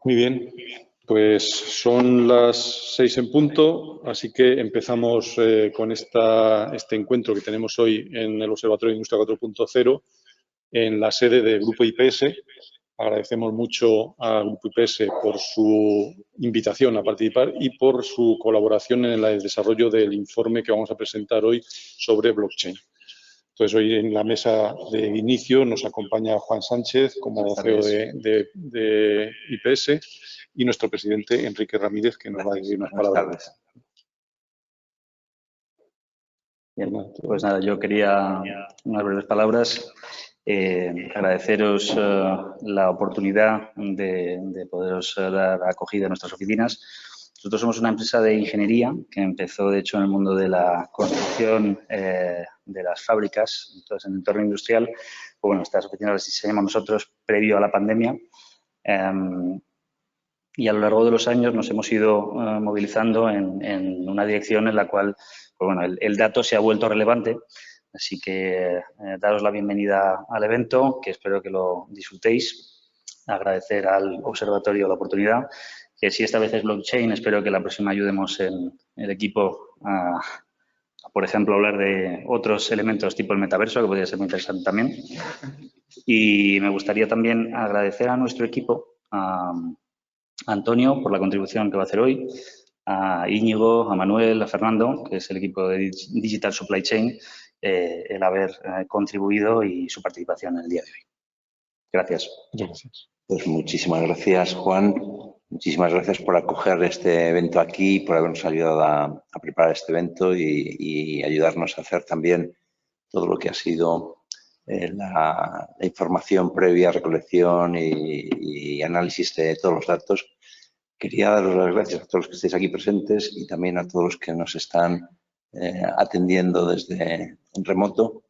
Muy bien, pues son las 6 en punto, así que empezamos con este encuentro que tenemos hoy en el Observatorio de Industria 4.0 en la sede del Grupo IPS. Agradecemos mucho al Grupo IPS por su invitación a participar y por su colaboración en el desarrollo del informe que vamos a presentar hoy sobre blockchain. Entonces, hoy en la mesa de inicio nos acompaña Juan Sánchez como CEO de IPS y nuestro presidente Enrique Ramírez, que nos va a decir unas palabras. Bien, pues nada, yo quería unas breves palabras. Agradeceros la oportunidad de poderos dar acogida a nuestras oficinas. Nosotros somos una empresa de ingeniería que empezó, de hecho, en el mundo de la construcción de las fábricas, entonces en el entorno industrial. Pues bueno, estas oficinas las diseñamos nosotros previo a la pandemia. Y a lo largo de los años nos hemos ido movilizando en una dirección en la cual pues bueno, el dato se ha vuelto relevante. Así que daros la bienvenida al evento, que espero que lo disfrutéis. Agradecer al observatorio la oportunidad, que si esta vez es blockchain, espero que la próxima ayudemos en el equipo a, por ejemplo, hablar de otros elementos tipo el metaverso, que podría ser muy interesante también. Y me gustaría también agradecer a nuestro equipo, a Antonio por la contribución que va a hacer hoy, a Íñigo, a Manuel, a Fernando, que es el equipo de Digital Supply Chain, el haber contribuido y su participación en el día de hoy. Gracias. Gracias. Pues muchísimas gracias, Juan. Muchísimas gracias por acoger este evento aquí, por habernos ayudado a preparar este evento y ayudarnos a hacer también todo lo que ha sido la información previa, recolección y análisis de todos los datos. Quería daros las gracias a todos los que estáis aquí presentes y también a todos los que nos están atendiendo desde en remoto.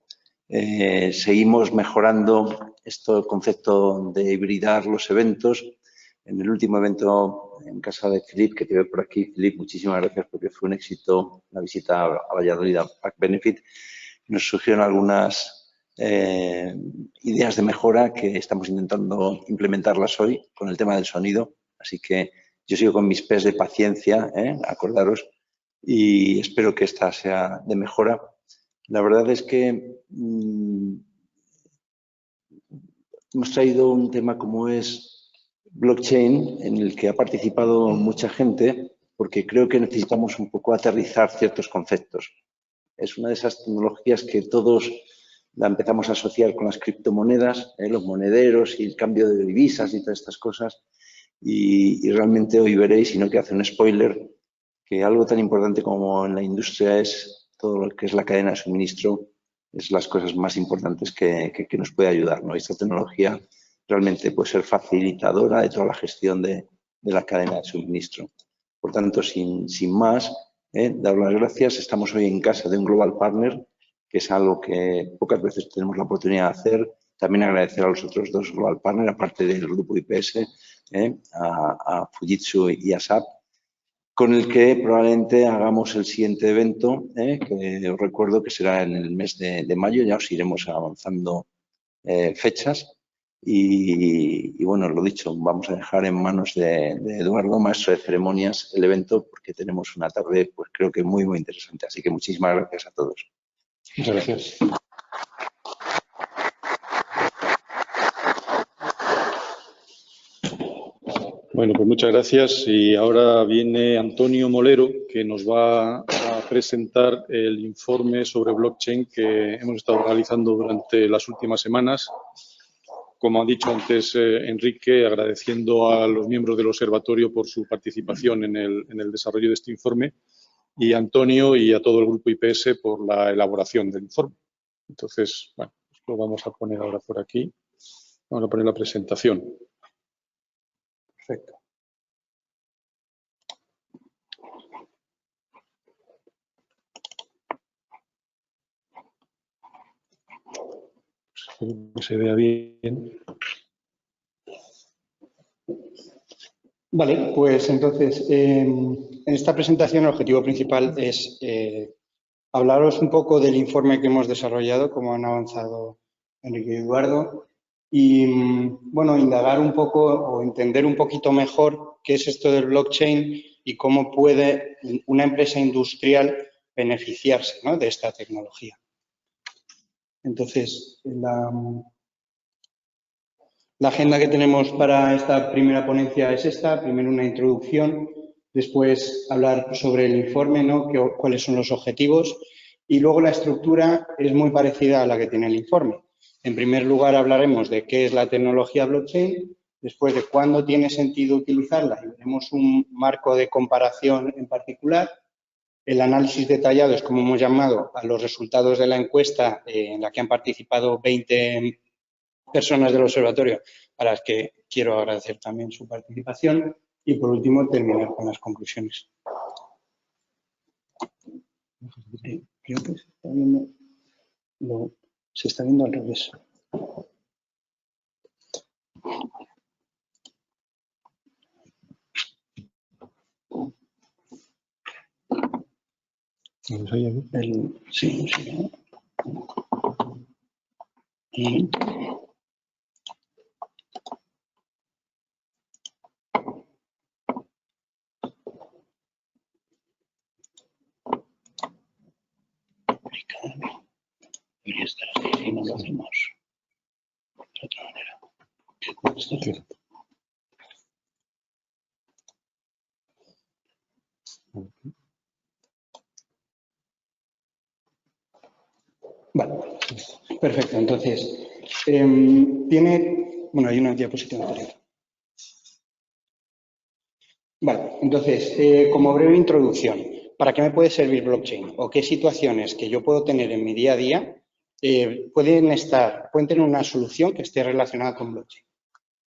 Seguimos mejorando este concepto de hibridar los eventos. En el último evento en casa de Filip, que te veo por aquí, Filip, muchísimas gracias porque fue un éxito la visita a Valladolid a Pack Benefit. Nos surgieron algunas ideas de mejora que estamos intentando implementarlas hoy con el tema del sonido. Así que yo sigo con mis test de paciencia, acordaros, y espero que esta sea de mejora. La verdad es que hemos traído un tema como es blockchain, en el que ha participado mucha gente, porque creo que necesitamos un poco aterrizar ciertos conceptos. Es una de esas tecnologías que todos la empezamos a asociar con las criptomonedas, los monederos y el cambio de divisas y todas estas cosas. Y realmente hoy veréis, y no quiero hacer un spoiler, que algo tan importante como en la industria es todo lo que es la cadena de suministro, es las cosas más importantes que nos puede ayudar, ¿no? Esta tecnología realmente puede ser facilitadora de toda la gestión de la cadena de suministro. Por tanto, sin más, dar las gracias. Estamos hoy en casa de un Global Partner, que es algo que pocas veces tenemos la oportunidad de hacer. También agradecer a los otros dos Global Partners, aparte del grupo IPS, a Fujitsu y a SAP, con el que probablemente hagamos el siguiente evento, que os recuerdo que será en el mes de mayo. Ya os iremos avanzando fechas. Y bueno, lo dicho, vamos a dejar en manos de Eduardo, maestro de ceremonias, el evento, porque tenemos una tarde, pues creo que muy, muy interesante. Así que muchísimas gracias a todos. Muchas gracias. Bueno, pues muchas gracias. Y ahora viene Antonio Molero, que nos va a presentar el informe sobre blockchain que hemos estado realizando durante las últimas semanas. Como ha dicho antes Enrique, agradeciendo a los miembros del observatorio por su participación en el desarrollo de este informe, y a Antonio y a todo el grupo IPS por la elaboración del informe. Entonces, bueno, lo vamos a poner ahora por aquí. Vamos a poner la presentación. Perfecto. Espero que se vea bien. Vale, pues entonces, en esta presentación el objetivo principal es hablaros un poco del informe que hemos desarrollado, como han avanzado Enrique y Eduardo, y, bueno, indagar un poco o entender un poquito mejor qué es esto del blockchain y cómo puede una empresa industrial beneficiarse, ¿no?, de esta tecnología. Entonces, la agenda que tenemos para esta primera ponencia es esta. Primero una introducción, después hablar sobre el informe, ¿no?, cuáles son los objetivos, y luego la estructura es muy parecida a la que tiene el informe. En primer lugar hablaremos de qué es la tecnología blockchain, después de cuándo tiene sentido utilizarla y veremos un marco de comparación en particular. El análisis detallado es como hemos llamado a los resultados de la encuesta en la que han participado 20 personas del observatorio, a las que quiero agradecer también su participación, y por último terminar con las conclusiones. Creo que se está viendo al revés. Sí, sí. Debería estar así y no lo hacemos de otra manera. Vale, perfecto. Entonces, hay una diapositiva anterior. Vale, entonces, como breve introducción, ¿para qué me puede servir blockchain? ¿O qué situaciones que yo puedo tener en mi día a día pueden tener una solución que esté relacionada con blockchain?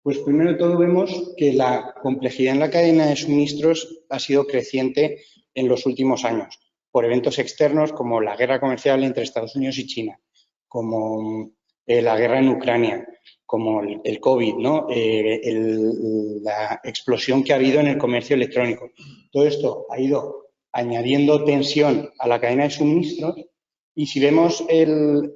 Pues primero de todo vemos que la complejidad en la cadena de suministros ha sido creciente en los últimos años por eventos externos como la guerra comercial entre Estados Unidos y China, como la guerra en Ucrania, como el COVID, ¿no? La explosión que ha habido en el comercio electrónico. Todo esto ha ido añadiendo tensión a la cadena de suministros, y si vemos el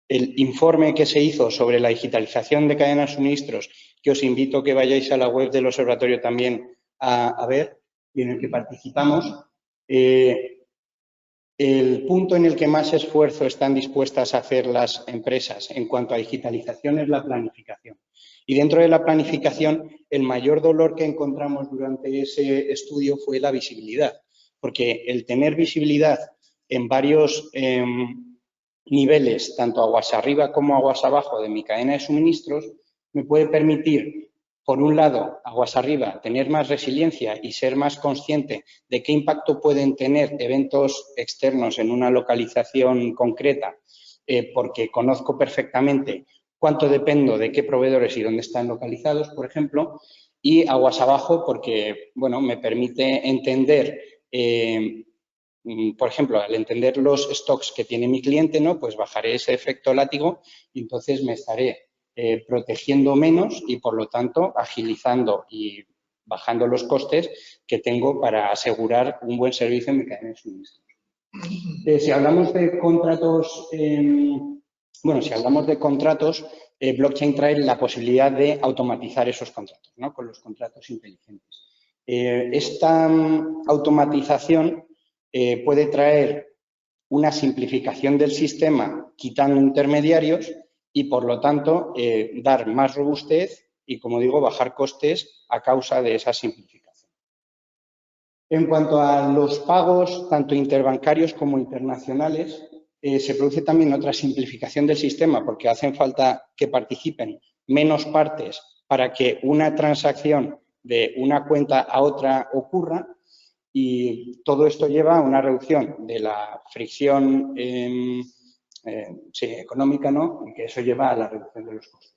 informe que se hizo sobre la digitalización de cadenas de suministros, que os invito a que vayáis a la web del observatorio también a ver, y en el que participamos, el punto en el que más esfuerzo están dispuestas a hacer las empresas en cuanto a digitalización es la planificación. Y dentro de la planificación, el mayor dolor que encontramos durante ese estudio fue la visibilidad, porque el tener visibilidad en varios niveles, tanto aguas arriba como aguas abajo de mi cadena de suministros, me puede permitir, por un lado, aguas arriba, tener más resiliencia y ser más consciente de qué impacto pueden tener eventos externos en una localización concreta, porque conozco perfectamente cuánto dependo de qué proveedores y dónde están localizados, por ejemplo, y aguas abajo porque, bueno, me permite entender por ejemplo, al entender los stocks que tiene mi cliente, ¿no?, pues bajaré ese efecto látigo y entonces me estaré protegiendo menos y, por lo tanto, agilizando y bajando los costes que tengo para asegurar un buen servicio en mi cadena de suministro. Si hablamos de contratos, blockchain trae la posibilidad de automatizar esos contratos, ¿no?, con los contratos inteligentes. Esta automatización puede traer una simplificación del sistema quitando intermediarios y, por lo tanto, dar más robustez y, como digo, bajar costes a causa de esa simplificación. En cuanto a los pagos, tanto interbancarios como internacionales, se produce también otra simplificación del sistema porque hacen falta que participen menos partes para que una transacción de una cuenta a otra ocurra. Y todo esto lleva a una reducción de la fricción económica, ¿no?, y que eso lleva a la reducción de los costes.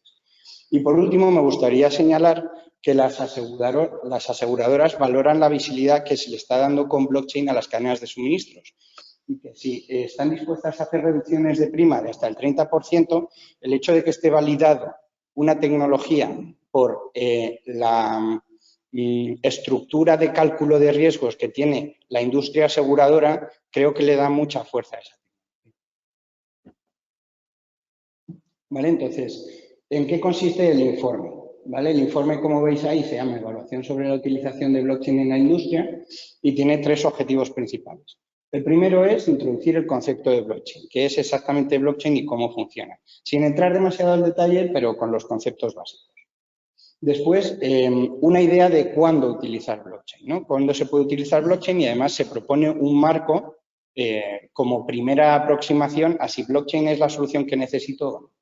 Y por último, me gustaría señalar que las aseguradoras valoran la visibilidad que se le está dando con blockchain a las cadenas de suministros. Y que si están dispuestas a hacer reducciones de prima de hasta el 30%, el hecho de que esté validado una tecnología por la estructura de cálculo de riesgos que tiene la industria aseguradora, creo que le da mucha fuerza a esa tecnología. ¿Vale? Entonces, ¿en qué consiste el informe? ¿Vale? El informe, como veis ahí, se llama Evaluación sobre la utilización de blockchain en la industria y tiene 3 objetivos principales. El primero es introducir el concepto de blockchain, que es exactamente blockchain y cómo funciona, sin entrar demasiado al detalle, pero con los conceptos básicos. Después, una idea de cuándo utilizar blockchain, ¿no? Cuándo se puede utilizar blockchain y además se propone un marco como primera aproximación a si blockchain es la solución que necesito o no.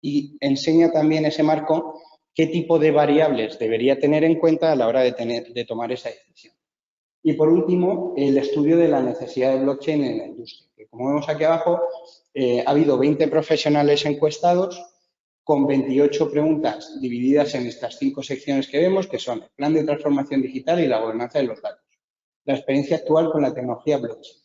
Y enseña también ese marco qué tipo de variables debería tener en cuenta a la hora de tomar esa decisión. Y por último, el estudio de la necesidad de blockchain en la industria. Que como vemos aquí abajo, ha habido 20 profesionales encuestados con 28 preguntas divididas en estas 5 secciones que vemos, que son el plan de transformación digital y la gobernanza de los datos, la experiencia actual con la tecnología blockchain,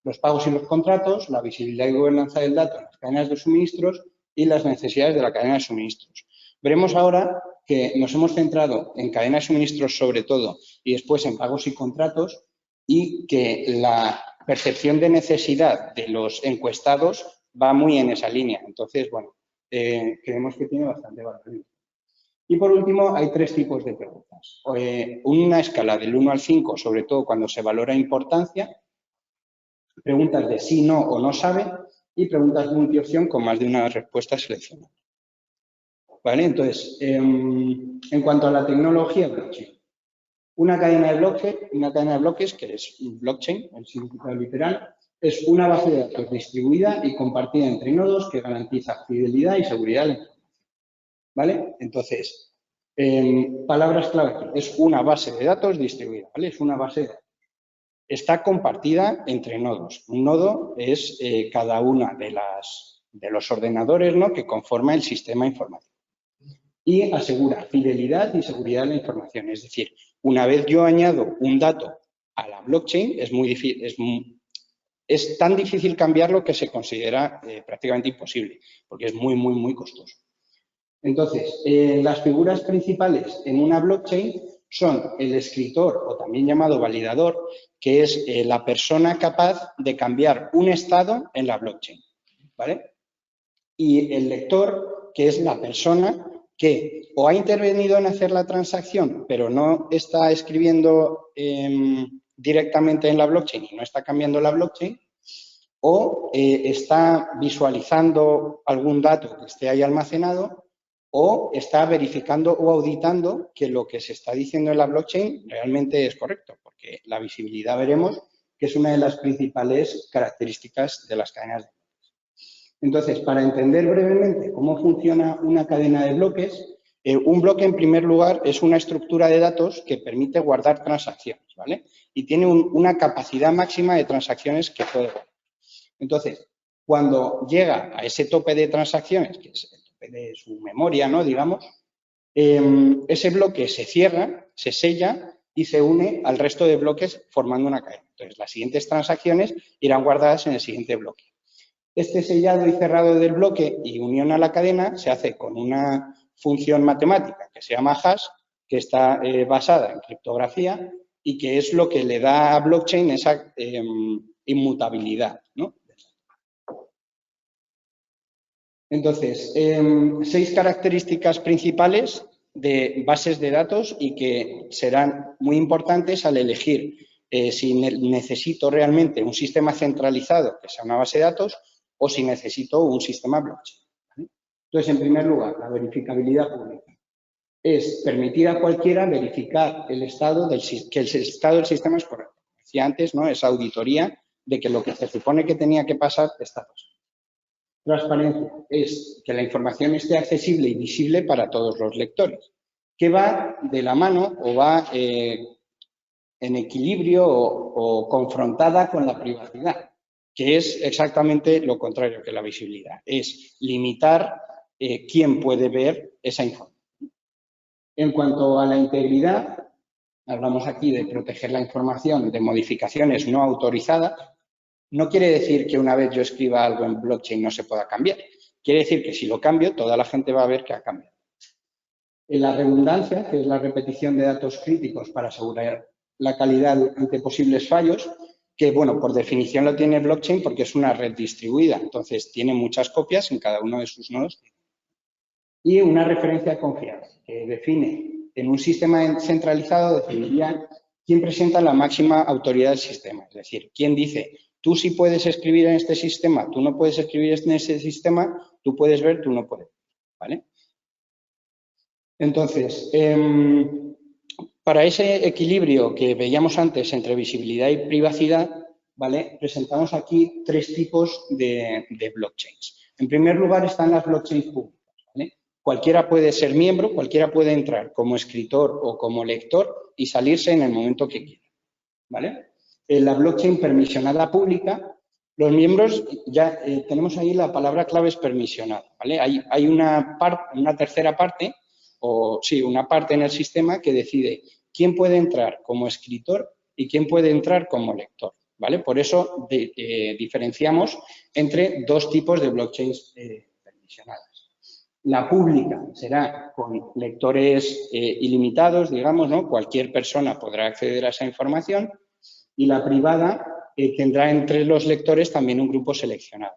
los pagos y los contratos, la visibilidad y gobernanza del dato en las cadenas de suministros y las necesidades de la cadena de suministros. Veremos ahora que nos hemos centrado en cadena de suministros sobre todo y después en pagos y contratos y que la percepción de necesidad de los encuestados va muy en esa línea. Entonces, bueno, creemos que tiene bastante valor. Y por último, hay 3 tipos de preguntas. Una escala del 1 al 5, sobre todo cuando se valora importancia, preguntas de sí, no o no sabe y preguntas multiopción con más de una respuesta seleccionada. ¿Vale? Entonces, en cuanto a la tecnología blockchain, una cadena de bloques, que es blockchain, el significado literal, es una base de datos distribuida y compartida entre nodos que garantiza fidelidad y seguridad de la información. ¿Vale? Entonces, palabras clave, es una base de datos distribuida, ¿vale? Es una base de datos. Está compartida entre nodos. Un nodo es cada una de los ordenadores, ¿no?, que conforma el sistema informático. Y asegura fidelidad y seguridad de la información. Es decir, una vez yo añado un dato a la blockchain, es tan difícil cambiarlo que se considera prácticamente imposible, porque es muy, muy, muy costoso. Entonces, las figuras principales en una blockchain son el escritor, o también llamado validador, que es la persona capaz de cambiar un estado en la blockchain, ¿vale? Y el lector, que es la persona que o ha intervenido en hacer la transacción, pero no está escribiendo directamente en la blockchain y no está cambiando la blockchain, o está visualizando algún dato que esté ahí almacenado, o está verificando o auditando que lo que se está diciendo en la blockchain realmente es correcto, porque la visibilidad veremos que es una de las principales características de las cadenas de bloques. Entonces, para entender brevemente cómo funciona una cadena de bloques, un bloque, en primer lugar, es una estructura de datos que permite guardar transacciones, ¿vale? Y tiene una capacidad máxima de transacciones que puede guardar. Entonces, cuando llega a ese tope de transacciones, que es el tope de su memoria, ¿no?, digamos, ese bloque se cierra, se sella y se une al resto de bloques formando una cadena. Entonces, las siguientes transacciones irán guardadas en el siguiente bloque. Este sellado y cerrado del bloque y unión a la cadena se hace con una función matemática que se llama hash, que está basada en criptografía y que es lo que le da a blockchain esa inmutabilidad, ¿no? Entonces, 6 características principales de bases de datos y que serán muy importantes al elegir si necesito realmente un sistema centralizado que sea una base de datos o si necesito un sistema blockchain, ¿vale? Entonces, en primer lugar, la verificabilidad pública. Es permitir a cualquiera verificar que el estado del sistema es correcto. Como decía antes, ¿no?, es auditoría de que lo que se supone que tenía que pasar está pasando. Transparencia es que la información esté accesible y visible para todos los lectores, que va de la mano o va en equilibrio o confrontada con la privacidad, que es exactamente lo contrario que la visibilidad, es limitar quién puede ver esa información. En cuanto a la integridad, hablamos aquí de proteger la información de modificaciones no autorizadas. No quiere decir que una vez yo escriba algo en blockchain no se pueda cambiar. Quiere decir que si lo cambio, toda la gente va a ver que ha cambiado. En la redundancia, que es la repetición de datos críticos para asegurar la calidad ante posibles fallos, que, bueno, por definición lo tiene blockchain porque es una red distribuida. Entonces, tiene muchas copias en cada uno de sus nodos. Y una referencia de confianza, que define, en un sistema centralizado, definiría quién presenta la máxima autoridad del sistema. Es decir, quién dice, tú sí puedes escribir en este sistema, tú no puedes escribir en ese sistema, tú puedes ver, tú no puedes. ¿Vale? Entonces, para ese equilibrio que veíamos antes entre visibilidad y privacidad, ¿vale? Presentamos aquí tres tipos de blockchains. En primer lugar están las blockchains públicas. ¿Vale? Cualquiera puede ser miembro, cualquiera puede entrar como escritor o como lector y salirse en el momento que quiera. ¿Vale? En la blockchain permisionada pública, los miembros, ya tenemos ahí la palabra clave es permisionada. ¿Vale? Hay una tercera parte, o sí, una parte en el sistema que decide quién puede entrar como escritor y quién puede entrar como lector. ¿Vale? Por eso diferenciamos entre dos tipos de blockchains permisionadas. La pública será con lectores ilimitados, digamos, ¿no? Cualquier persona podrá acceder a esa información. Y la privada tendrá entre los lectores también un grupo seleccionado.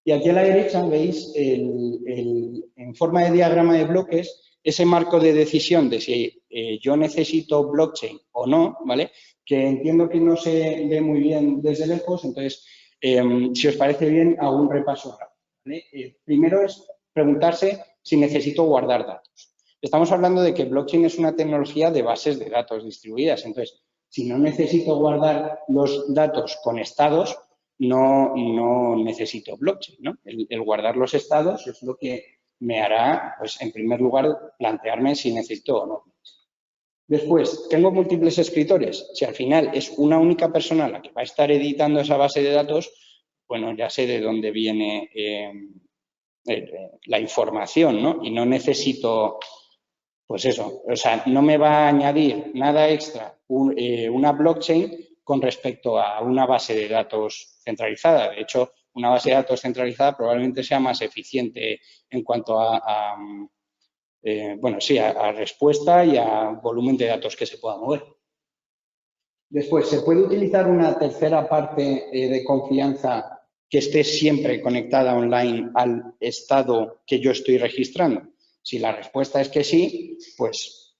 Y aquí a la derecha veis en forma de diagrama de bloques ese marco de decisión de si yo necesito blockchain o no, ¿vale? Que entiendo que no se ve muy bien desde lejos, entonces, si os parece bien, hago un repaso rápido. ¿Vale? Primero es preguntarse si necesito guardar datos. Estamos hablando de que blockchain es una tecnología de bases de datos distribuidas, entonces, si no necesito guardar los datos con estados, no necesito blockchain, ¿no? El guardar los estados es lo que me hará, pues, en primer lugar, plantearme si necesito o no. Después, ¿tengo múltiples escritores? Si al final es una única persona la que va a estar editando esa base de datos, bueno, ya sé de dónde viene la información, ¿no? Y no necesito, pues eso, o sea, no me va a añadir nada extra una blockchain con respecto a una base de datos centralizada. De hecho, una base de datos centralizada probablemente sea más eficiente en cuanto a respuesta y a volumen de datos que se pueda mover. Después, ¿se puede utilizar una tercera parte de confianza que esté siempre conectada online al estado que yo estoy registrando? Si la respuesta es que sí, pues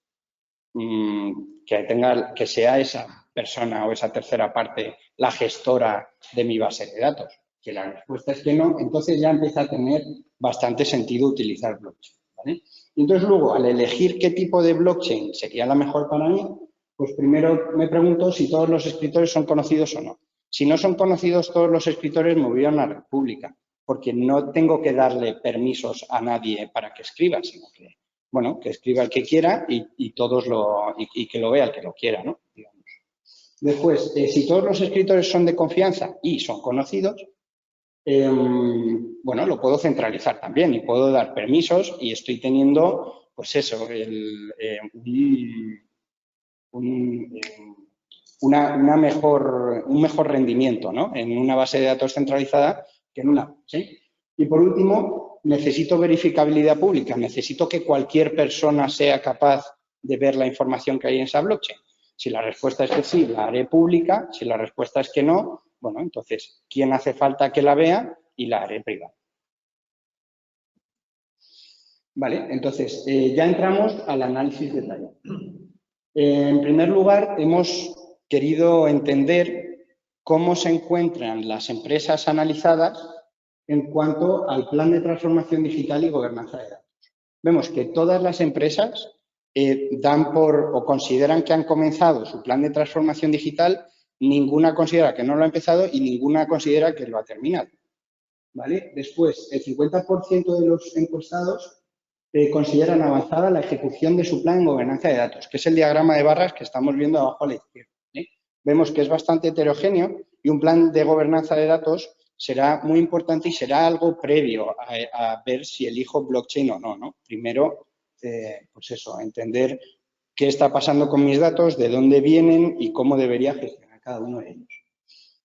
que sea esa persona o esa tercera parte la gestora de mi base de datos. Si la respuesta es que no, entonces ya empieza a tener bastante sentido utilizar blockchain. ¿Vale? Y entonces luego, al elegir qué tipo de blockchain sería la mejor para mí, pues primero me pregunto si todos los escritores son conocidos o no. Si no son conocidos todos los escritores, me voy a una red pública, porque no tengo que darle permisos a nadie para que escriba, sino que, bueno, que escriba el que quiera y que lo vea el que lo quiera, ¿no? Digamos. Después, si todos los escritores son de confianza y son conocidos, bueno, lo puedo centralizar también y puedo dar permisos y estoy teniendo, pues eso, un mejor rendimiento, ¿no? En una base de datos centralizada que en una. ¿Sí? Y por último, necesito verificabilidad pública. Necesito que cualquier persona sea capaz de ver la información que hay en esa blockchain. Si la respuesta es que sí, la haré pública. Si la respuesta es que no, bueno, entonces, ¿quién hace falta que la vea? Y la haré privada. Vale, entonces, ya entramos al análisis detallado. En primer lugar, hemos querido entender cómo se encuentran las empresas analizadas en cuanto al plan de transformación digital y gobernanza de datos. Vemos que todas las empresas dan por o consideran que han comenzado su plan de transformación digital, ninguna considera que no lo ha empezado y ninguna considera que lo ha terminado. ¿Vale? Después, el 50% de los encuestados consideran avanzada la ejecución de su plan en gobernanza de datos, que es el diagrama de barras que estamos viendo abajo a la izquierda. Vemos que es bastante heterogéneo y un plan de gobernanza de datos será muy importante y será algo previo a ver si elijo blockchain o no, ¿no? Primero, pues eso, entender qué está pasando con mis datos, de dónde vienen y cómo debería gestionar cada uno de ellos.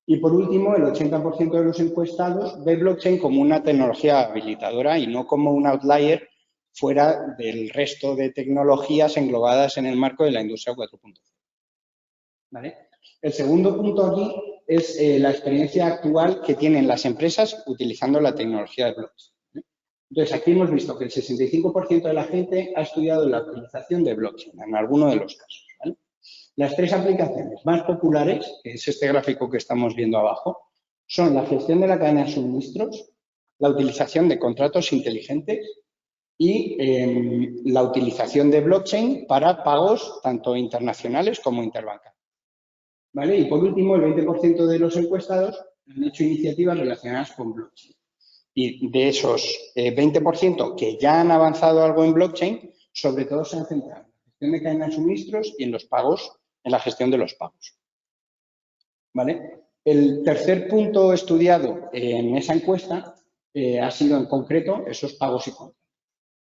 Y por último, el 80% de los encuestados ve blockchain como una tecnología habilitadora y no como un outlier fuera del resto de tecnologías englobadas en el marco de la industria 4.0. ¿Vale? El segundo punto aquí es la experiencia actual que tienen las empresas utilizando la tecnología de blockchain. Entonces, aquí hemos visto que el 65% de la gente ha estudiado la utilización de blockchain en alguno de los casos, ¿vale? Las 3 aplicaciones más populares, que es este gráfico que estamos viendo abajo, son la gestión de la cadena de suministros, la utilización de contratos inteligentes y la utilización de blockchain para pagos tanto internacionales como interbancarios, ¿vale? Y por último, el 20% de los encuestados han hecho iniciativas relacionadas con blockchain. Y de esos 20% que ya han avanzado algo en blockchain, sobre todo se han centrado en la gestión de cadena de suministros y en los pagos, en la gestión de los pagos, ¿vale? El tercer punto estudiado en esa encuesta ha sido en concreto esos pagos y contratos.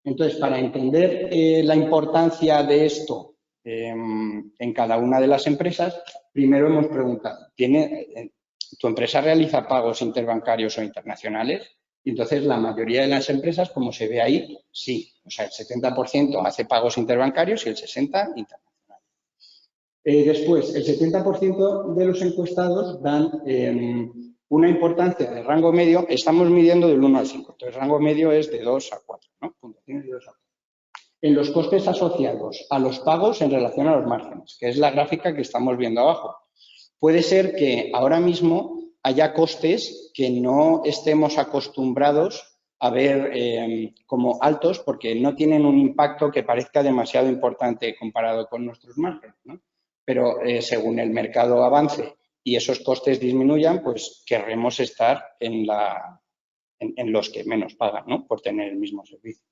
Entonces, para entender la importancia de esto en cada una de las empresas, primero hemos preguntado, ¿tu empresa realiza pagos interbancarios o internacionales? Y entonces, la mayoría de las empresas, como se ve ahí, sí. O sea, el 70% hace pagos interbancarios y el 60% internacionales. Después, el 70% de los encuestados dan una importancia de rango medio. Estamos midiendo del 1 al 5. Entonces, el rango medio es de 2 a 4, ¿no? Puntuaciones de 2 a 4. En los costes asociados a los pagos en relación a los márgenes, que es la gráfica que estamos viendo abajo. Puede ser que ahora mismo haya costes que no estemos acostumbrados a ver como altos porque no tienen un impacto que parezca demasiado importante comparado con nuestros márgenes, ¿no? Pero según el mercado avance y esos costes disminuyan, pues querremos estar en los que menos pagan, ¿no? Por tener el mismo servicio.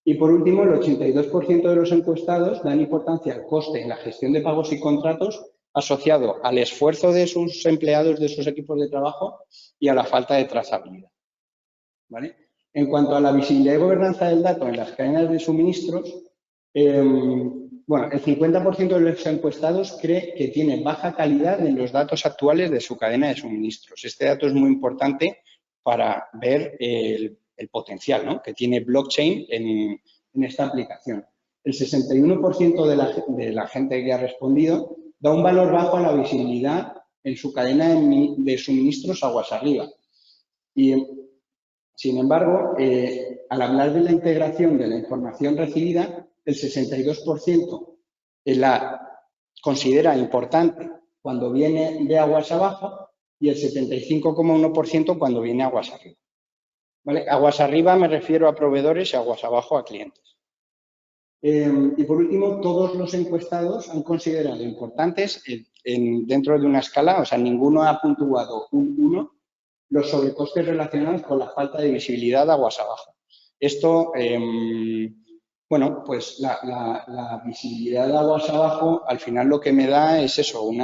Y por último, el 82% de los encuestados dan importancia al coste en la gestión de pagos y contratos asociado al esfuerzo de sus empleados, de sus equipos de trabajo y a la falta de trazabilidad, ¿vale? En cuanto a la visibilidad y gobernanza del dato en las cadenas de suministros, bueno, el 50% de los encuestados cree que tiene baja calidad en los datos actuales de su cadena de suministros. Este dato es muy importante para ver el potencial, ¿no?, que tiene blockchain en esta aplicación. El 61% de la gente que ha respondido da un valor bajo a la visibilidad en su cadena de suministros aguas arriba. Y, sin embargo, al hablar de la integración de la información recibida, el 62% la considera importante cuando viene de aguas abajo y el 75,1% cuando viene aguas arriba. ¿Vale? Aguas arriba me refiero a proveedores y aguas abajo a clientes. Y por último, todos los encuestados han considerado importantes dentro de una escala, o sea, ninguno ha puntuado un 1, los sobrecostes relacionados con la falta de visibilidad aguas abajo. Esto, bueno, pues la visibilidad de aguas abajo al final lo que me da es eso, un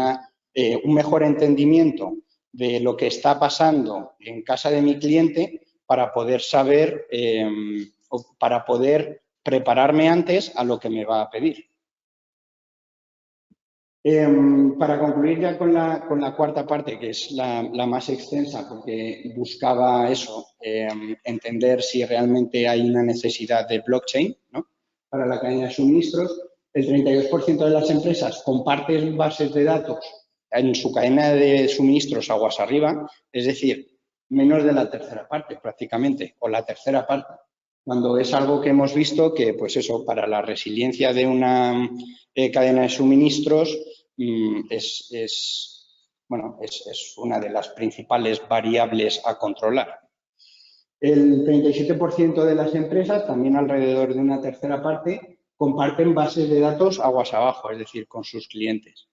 mejor entendimiento de lo que está pasando en casa de mi cliente para poder saber o para poder prepararme antes a lo que me va a pedir. Para concluir ya con la cuarta parte, que es la más extensa, porque buscaba eso, entender si realmente hay una necesidad de blockchain, ¿no?, para la cadena de suministros. El 32% de las empresas comparten bases de datos en su cadena de suministros aguas arriba, es decir, menos de la tercera parte prácticamente, o la tercera parte. Cuando es algo que hemos visto que, pues eso, para la resiliencia de una cadena de suministros es una de las principales variables a controlar. El 37% de las empresas, también alrededor de una tercera parte, comparten bases de datos aguas abajo, es decir, con sus clientes.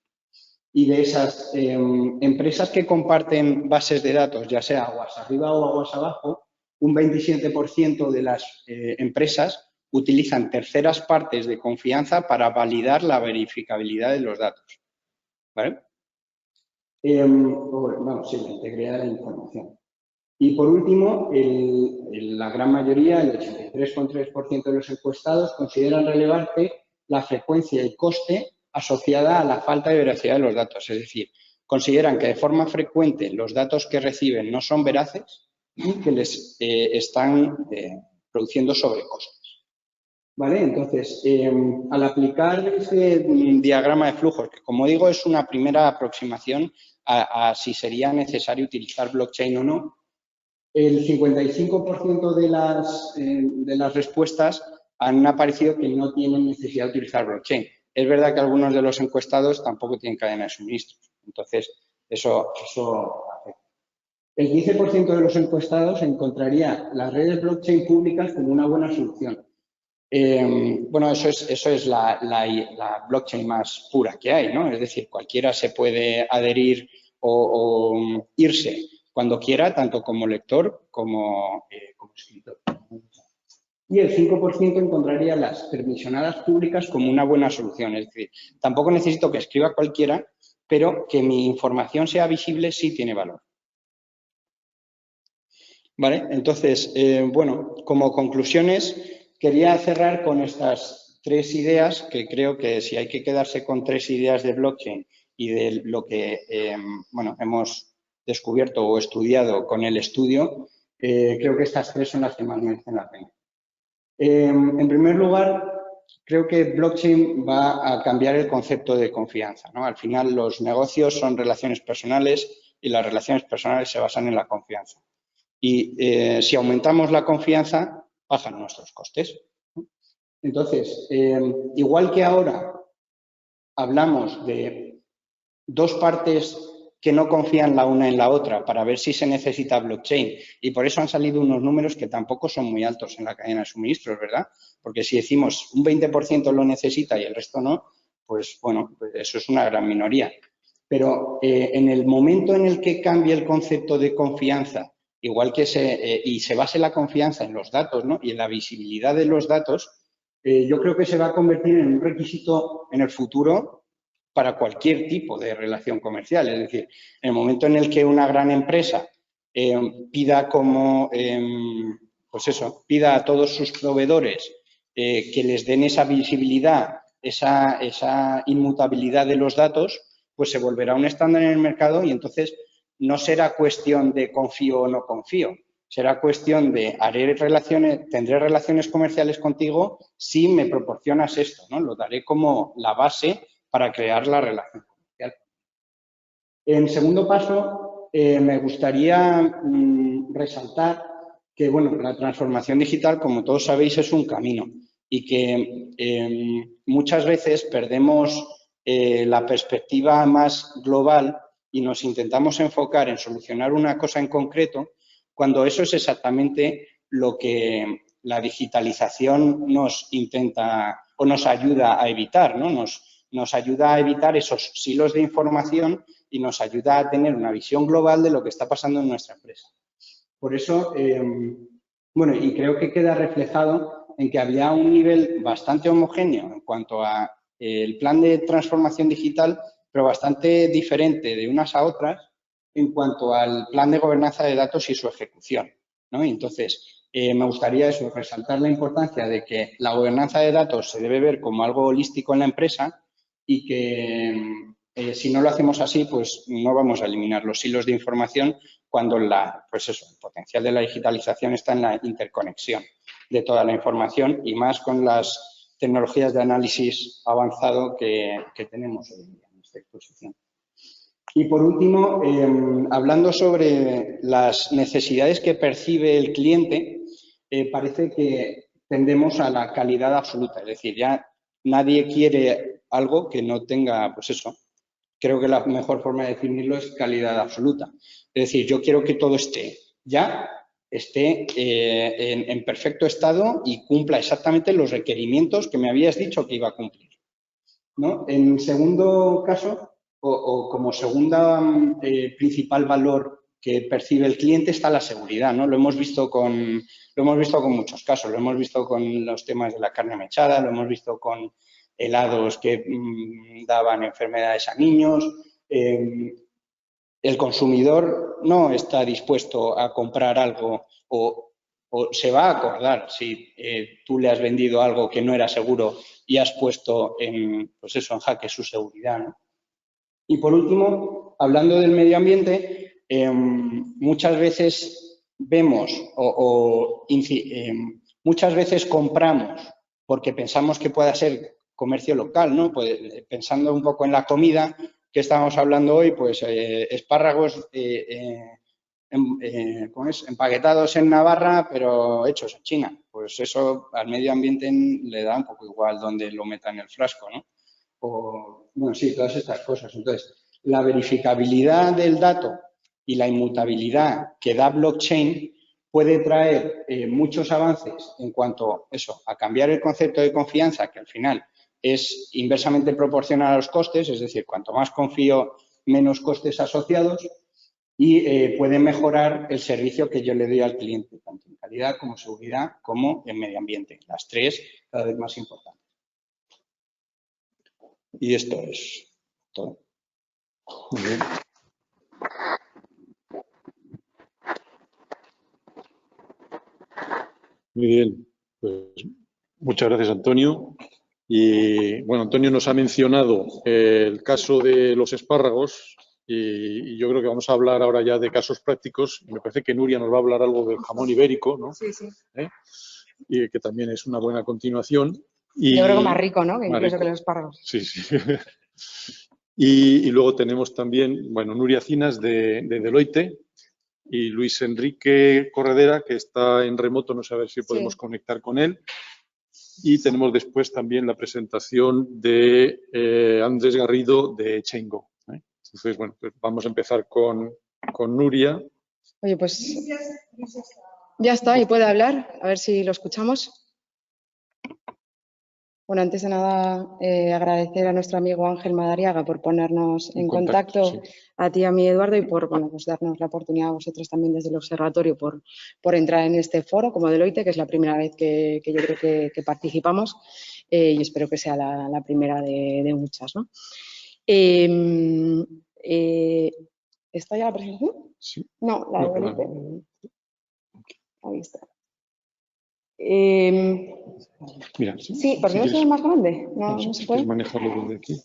Y de esas empresas que comparten bases de datos, ya sea aguas arriba o aguas abajo, un 27% de las empresas utilizan terceras partes de confianza para validar la verificabilidad de los datos, ¿vale? Vamos, sí, la integridad de la información. Y por último, la gran mayoría, el 83,3% de los encuestados, consideran relevante la frecuencia y coste asociada a la falta de veracidad de los datos. Es decir, consideran que de forma frecuente los datos que reciben no son veraces y que les están produciendo sobrecostes. ¿Vale? Entonces, al aplicar este diagrama de flujos, que como digo es una primera aproximación a si sería necesario utilizar blockchain o no, el 55% de las respuestas han aparecido que no tienen necesidad de utilizar blockchain. Es verdad que algunos de los encuestados tampoco tienen cadena de suministros. Entonces, eso afecta. El 15% de los encuestados encontraría las redes blockchain públicas como una buena solución. Bueno, eso es la blockchain más pura que hay, ¿no? Es decir, cualquiera se puede adherir o irse cuando quiera, tanto como lector como escritor. Y el 5% encontraría las permisionadas públicas como una buena solución. Es decir, tampoco necesito que escriba cualquiera, pero que mi información sea visible sí tiene valor. ¿Vale? Entonces, bueno, como conclusiones, quería cerrar con estas 3 ideas, que creo que si hay que quedarse con 3 ideas de blockchain y de lo que, bueno, hemos descubierto o estudiado con el estudio, creo que estas 3 son las que más merecen la pena. En primer lugar, creo que blockchain va a cambiar el concepto de confianza, ¿no? Al final, los negocios son relaciones personales y las relaciones personales se basan en la confianza. Y si aumentamos la confianza, bajan nuestros costes. Entonces, igual que ahora hablamos de 2 partes que no confían la una en la otra para ver si se necesita blockchain, y por eso han salido unos números que tampoco son muy altos en la cadena de suministros, ¿verdad? Porque si decimos un 20% lo necesita y el resto no, pues bueno, pues eso es una gran minoría. Pero en el momento en el que cambie el concepto de confianza, igual que se base la confianza en los datos, ¿no? Y en la visibilidad de los datos, yo creo que se va a convertir en un requisito en el futuro para cualquier tipo de relación comercial. Es decir, en el momento en el que una gran empresa pida pida a todos sus proveedores que les den esa visibilidad, esa inmutabilidad de los datos, pues se volverá un estándar en el mercado y entonces no será cuestión de confío o no confío, será cuestión de tendré relaciones comerciales contigo si me proporcionas esto, ¿no? Lo daré como la base para crear la relación comercial. En segundo paso, me gustaría resaltar que, bueno, la transformación digital, como todos sabéis, es un camino y que muchas veces perdemos la perspectiva más global y nos intentamos enfocar en solucionar una cosa en concreto, cuando eso es exactamente lo que la digitalización nos intenta o nos ayuda a evitar, ¿no? Nos ayuda a evitar esos silos de información y nos ayuda a tener una visión global de lo que está pasando en nuestra empresa. Por eso, bueno, y creo que queda reflejado en que había un nivel bastante homogéneo en cuanto a el plan de transformación digital, pero bastante diferente de unas a otras en cuanto al plan de gobernanza de datos y su ejecución, ¿no? Y entonces, me gustaría resaltar la importancia de que la gobernanza de datos se debe ver como algo holístico en la empresa y que si no lo hacemos así, pues no vamos a eliminar los hilos de información cuando el potencial de la digitalización está en la interconexión de toda la información y más con las tecnologías de análisis avanzado que tenemos hoy en día en esta exposición. Y por último, hablando sobre las necesidades que percibe el cliente, parece que tendemos a la calidad absoluta, es decir, ya nadie quiere algo que no tenga, pues eso, creo que la mejor forma de definirlo es calidad absoluta. Es decir, yo quiero que todo esté en perfecto estado y cumpla exactamente los requerimientos que me habías dicho que iba a cumplir, ¿no? En segundo caso, o como segunda principal valor que percibe el cliente está la seguridad, ¿no? Lo hemos visto con muchos casos, lo hemos visto con los temas de la carne mechada, lo hemos visto con helados que daban enfermedades a niños. El consumidor no está dispuesto a comprar algo o se va a acordar si tú le has vendido algo que no era seguro y has puesto en jaque su seguridad, ¿no? Y por último, hablando del medio ambiente, muchas veces vemos muchas veces compramos porque pensamos que pueda ser comercio local, ¿no? Pues, pensando un poco en la comida que estábamos hablando hoy, pues espárragos ¿cómo es? Empaquetados en Navarra, pero hechos en China. Pues eso al medio ambiente le da un poco igual donde lo meta en el frasco, ¿no? O, bueno, sí, todas estas cosas. Entonces, la verificabilidad del dato y la inmutabilidad que da blockchain puede traer muchos avances en cuanto eso, a cambiar el concepto de confianza, que al final es inversamente proporcional a los costes, es decir, cuanto más confío, menos costes asociados, y puede mejorar el servicio que yo le doy al cliente, tanto en calidad como seguridad como en medio ambiente. Las tres cada vez más importantes. Y esto es todo. Muy bien. Muy bien, pues muchas gracias, Antonio. Y bueno, Antonio nos ha mencionado el caso de los espárragos y yo creo que vamos a hablar ahora ya de casos prácticos. Me parece que Nuria nos va a hablar algo del jamón ibérico, ¿no? Sí, sí. Y que también es una buena continuación. Y yo creo que más rico, ¿no? Que más incluso rico. que los espárragos. Sí, sí. Y luego tenemos también, bueno, Nuria Cinas de Deloitte y Luis Enrique Corredera, que está en remoto, no sé a ver si podemos conectar con él. Y tenemos después también la presentación de Andrés Garrido de Chaingo. Entonces, bueno, pues vamos a empezar con Nuria. Oye, pues ya está, y puede hablar, a ver si lo escuchamos. Bueno, antes de nada, agradecer a nuestro amigo Ángel Madariaga por ponernos en contacto Sí. a ti y a mí, Eduardo, y por pues darnos la oportunidad a vosotros también desde el observatorio por entrar en este foro como Deloitte, que es la primera vez que yo creo que participamos, y espero que sea la primera de muchas, ¿no? ¿Está ya la presentación? Sí. No, la de No, Deloitte. Ahí está. Mira, sí, porque no se ve más grande. No se puede. manejarlo desde aquí.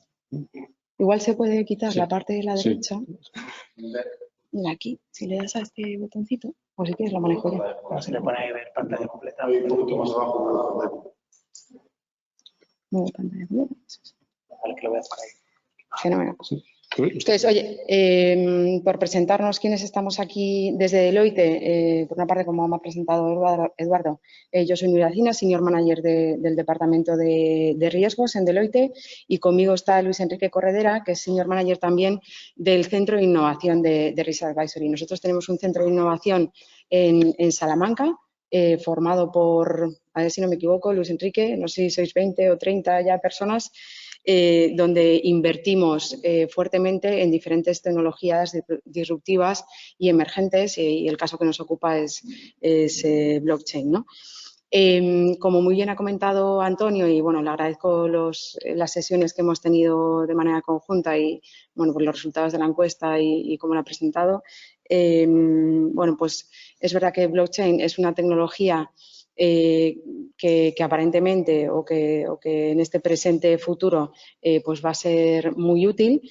Igual se puede quitar la parte de la Sí. derecha. Mira aquí, si le das a este botoncito, o si quieres lo manejo yo. Se le pone ahí ver pantalla completa. Mueve pantalla completa. Vale, que lo veas por ahí. Fenomenal. Sí. Entonces, oye, por presentarnos quiénes estamos aquí desde Deloitte, por una parte, como me ha presentado Eduardo, yo soy Nuria Cinas, Senior Manager del Departamento de Riesgos en Deloitte, y conmigo está Luis Enrique Corredera, que es Senior Manager también del Centro de Innovación de Risk Advisory. Nosotros tenemos un centro de innovación en Salamanca, formado por, a ver si no me equivoco, Luis Enrique, no sé si sois 20 o 30 ya personas, donde invertimos fuertemente en diferentes tecnologías disruptivas y emergentes, y el caso que nos ocupa es blockchain, ¿no? Como muy bien ha comentado Antonio, y bueno, le agradezco las sesiones que hemos tenido de manera conjunta y bueno, pues los resultados de la encuesta y cómo la ha presentado. Bueno, pues es verdad que blockchain es una tecnología que aparentemente o que en este presente futuro pues va a ser muy útil,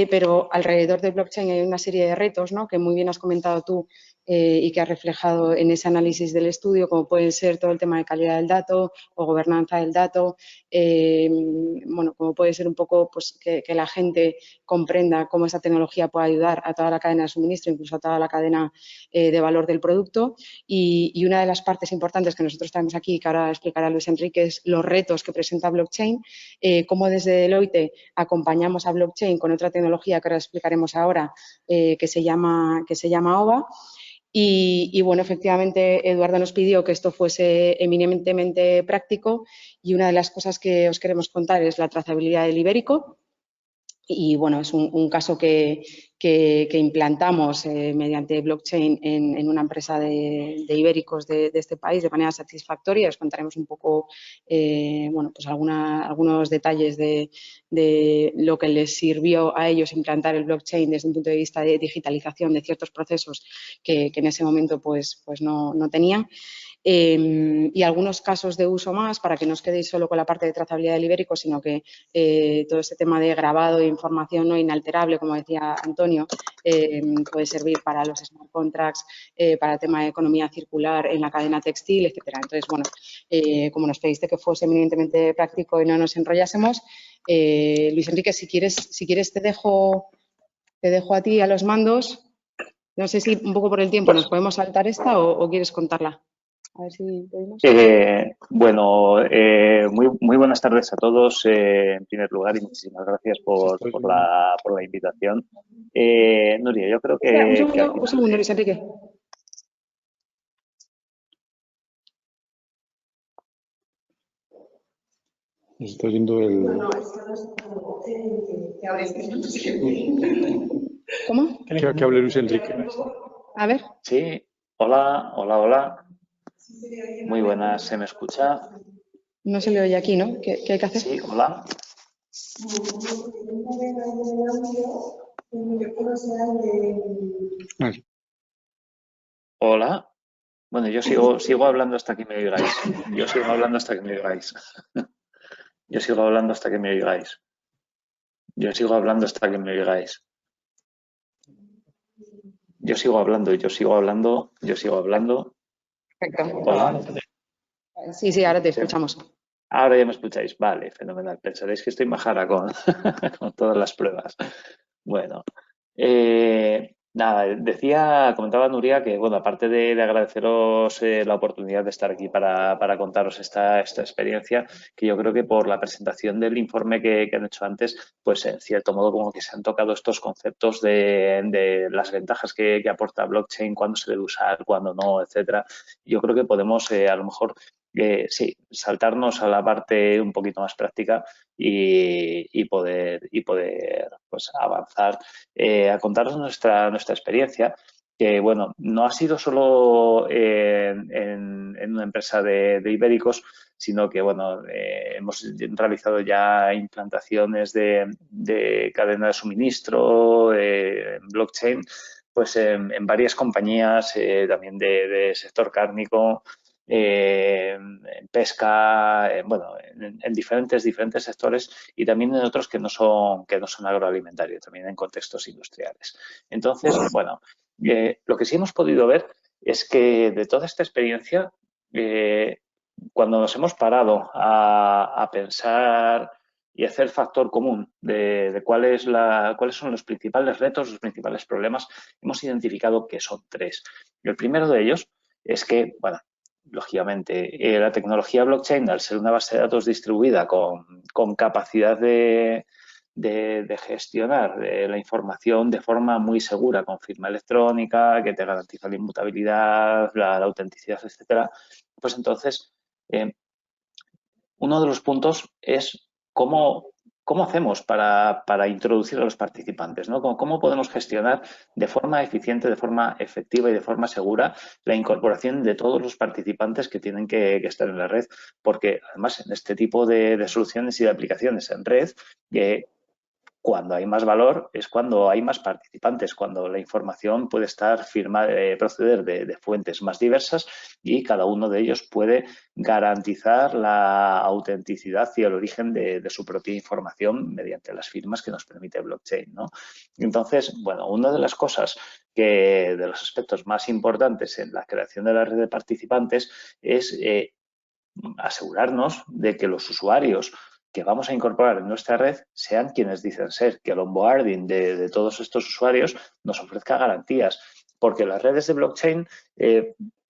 pero alrededor del blockchain hay una serie de retos, ¿no? Que muy bien has comentado tú y que has reflejado en ese análisis del estudio, como pueden ser todo el tema de calidad del dato o gobernanza del dato, bueno, como puede ser un poco pues, que la gente comprenda cómo esa tecnología puede ayudar a toda la cadena de suministro, incluso a toda la cadena de valor del producto. Y una de las partes importantes que nosotros tenemos aquí, que ahora explicará Luis Enrique, es los retos que presenta blockchain, cómo desde Deloitte acompañamos a blockchain con otra tecnología que ahora explicaremos ahora, que se llama OVA. Y bueno, efectivamente, Eduardo nos pidió que esto fuese eminentemente práctico, y una de las cosas que os queremos contar es la trazabilidad del ibérico. Y bueno, es un caso que implantamos mediante blockchain en una empresa de ibéricos de este país de manera satisfactoria. Os contaremos un poco, bueno, pues algunos detalles de lo que les sirvió a ellos implantar el blockchain desde un punto de vista de digitalización de ciertos procesos que en ese momento pues no tenían. Y algunos casos de uso más, para que no os quedéis solo con la parte de trazabilidad del ibérico, sino que todo este tema de grabado de información no inalterable, como decía Antonio, puede servir para los smart contracts, para el tema de economía circular en la cadena textil, etcétera. Entonces, bueno, como nos pediste que fuese eminentemente práctico y no nos enrollásemos, Luis Enrique, si quieres te dejo a ti a los mandos. No sé si un poco por el tiempo nos podemos saltar esta o quieres contarla. A ver si podemos. Bueno, muy buenas tardes a todos en primer lugar y muchísimas gracias por la invitación. Nuria, yo creo que... Un segundo, Luis Enrique. Está oyendo el... ¿Cómo? Que hable Luis Enrique. A ver. Sí, hola. Muy buenas, ¿se me escucha? No se le oye aquí, ¿no? ¿Qué hay que hacer? Sí, hola. Hola. Bueno, yo sigo hablando hasta que me oigáis. Yo sigo hablando hasta que me oigáis. Yo sigo hablando hasta que me oigáis. Yo sigo hablando hasta que me oigáis. Yo sigo hablando. Perfecto. Hola. Sí, ahora te escuchamos. Ahora ya me escucháis. Vale, fenomenal. Pensaréis que estoy majara con, con todas las pruebas. Bueno, nada, comentaba Nuria que, bueno, aparte de agradeceros la oportunidad de estar aquí para contaros esta experiencia, que yo creo que por la presentación del informe que han hecho antes, pues en cierto modo como que se han tocado estos conceptos de las ventajas que aporta blockchain, cuándo se debe usar, cuándo no, etcétera. Yo creo que podemos a lo mejor sí, saltarnos a la parte un poquito más práctica y poder pues, avanzar a contaros nuestra experiencia, que bueno, no ha sido solo en una empresa de ibéricos, sino que bueno, hemos realizado ya implantaciones de cadena de suministro, en blockchain, pues en varias compañías también de sector cárnico, en pesca, bueno, en diferentes sectores y también en otros que no son agroalimentarios, también en contextos industriales. Entonces, bueno, lo que sí hemos podido ver es que de toda esta experiencia, cuando nos hemos parado a pensar y hacer factor común de cuáles son los principales retos, los principales problemas, hemos identificado que son tres. El primero de ellos es que, bueno, lógicamente, la tecnología blockchain, al ser una base de datos distribuida con capacidad de gestionar la información de forma muy segura, con firma electrónica, que te garantiza la inmutabilidad, la autenticidad, etcétera, pues entonces uno de los puntos es cómo hacemos para introducir a los participantes, ¿no? ¿Cómo podemos gestionar de forma eficiente, de forma efectiva y de forma segura la incorporación de todos los participantes que tienen que estar en la red? Porque además en este tipo de soluciones y de aplicaciones en red, cuando hay más valor es cuando hay más participantes, cuando la información puede estar proceder de fuentes más diversas y cada uno de ellos puede garantizar la autenticidad y el origen de su propia información mediante las firmas que nos permite blockchain, ¿no? Entonces, bueno, una de las cosas de los aspectos más importantes en la creación de la red de participantes es asegurarnos de que los usuarios que vamos a incorporar en nuestra red sean quienes dicen ser, que el onboarding de todos estos usuarios nos ofrezca garantías, porque las redes de blockchain,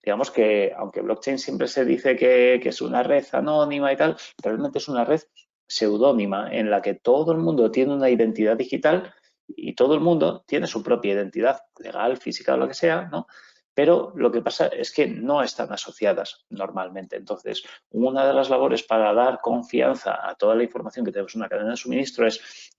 digamos que aunque blockchain siempre se dice que es una red anónima y tal, realmente es una red pseudónima en la que todo el mundo tiene una identidad digital y todo el mundo tiene su propia identidad legal, física o lo que sea, ¿no? Pero lo que pasa es que no están asociadas normalmente. Entonces, una de las labores para dar confianza a toda la información que tenemos en una cadena de suministro es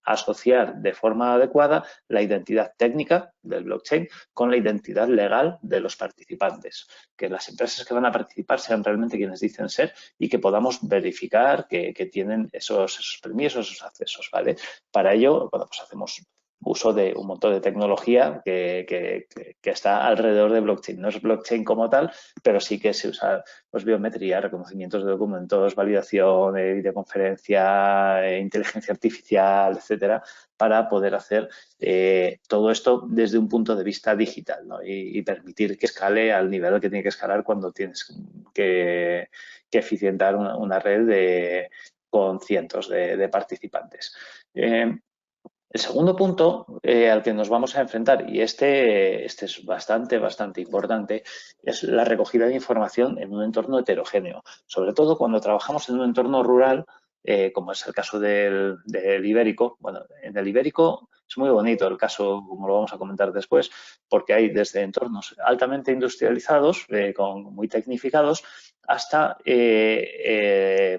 asociar de forma adecuada la identidad técnica del blockchain con la identidad legal de los participantes. Que las empresas que van a participar sean realmente quienes dicen ser y que podamos verificar que tienen esos permisos, esos accesos, ¿vale? Para ello, bueno, pues hacemos uso de un montón de tecnología que está alrededor de blockchain. No es blockchain como tal, pero sí que se usa pues, biometría, reconocimientos de documentos, validación, videoconferencia, inteligencia artificial, etcétera, para poder hacer todo esto desde un punto de vista digital, ¿no? y permitir que escale al nivel que tiene que escalar cuando tienes que eficientar una red con cientos de participantes. El segundo punto al que nos vamos a enfrentar, y este es bastante importante, es la recogida de información en un entorno heterogéneo. Sobre todo cuando trabajamos en un entorno rural, como es el caso del ibérico. Bueno, en el ibérico es muy bonito el caso, como lo vamos a comentar después, porque hay desde entornos altamente industrializados, muy tecnificados, hasta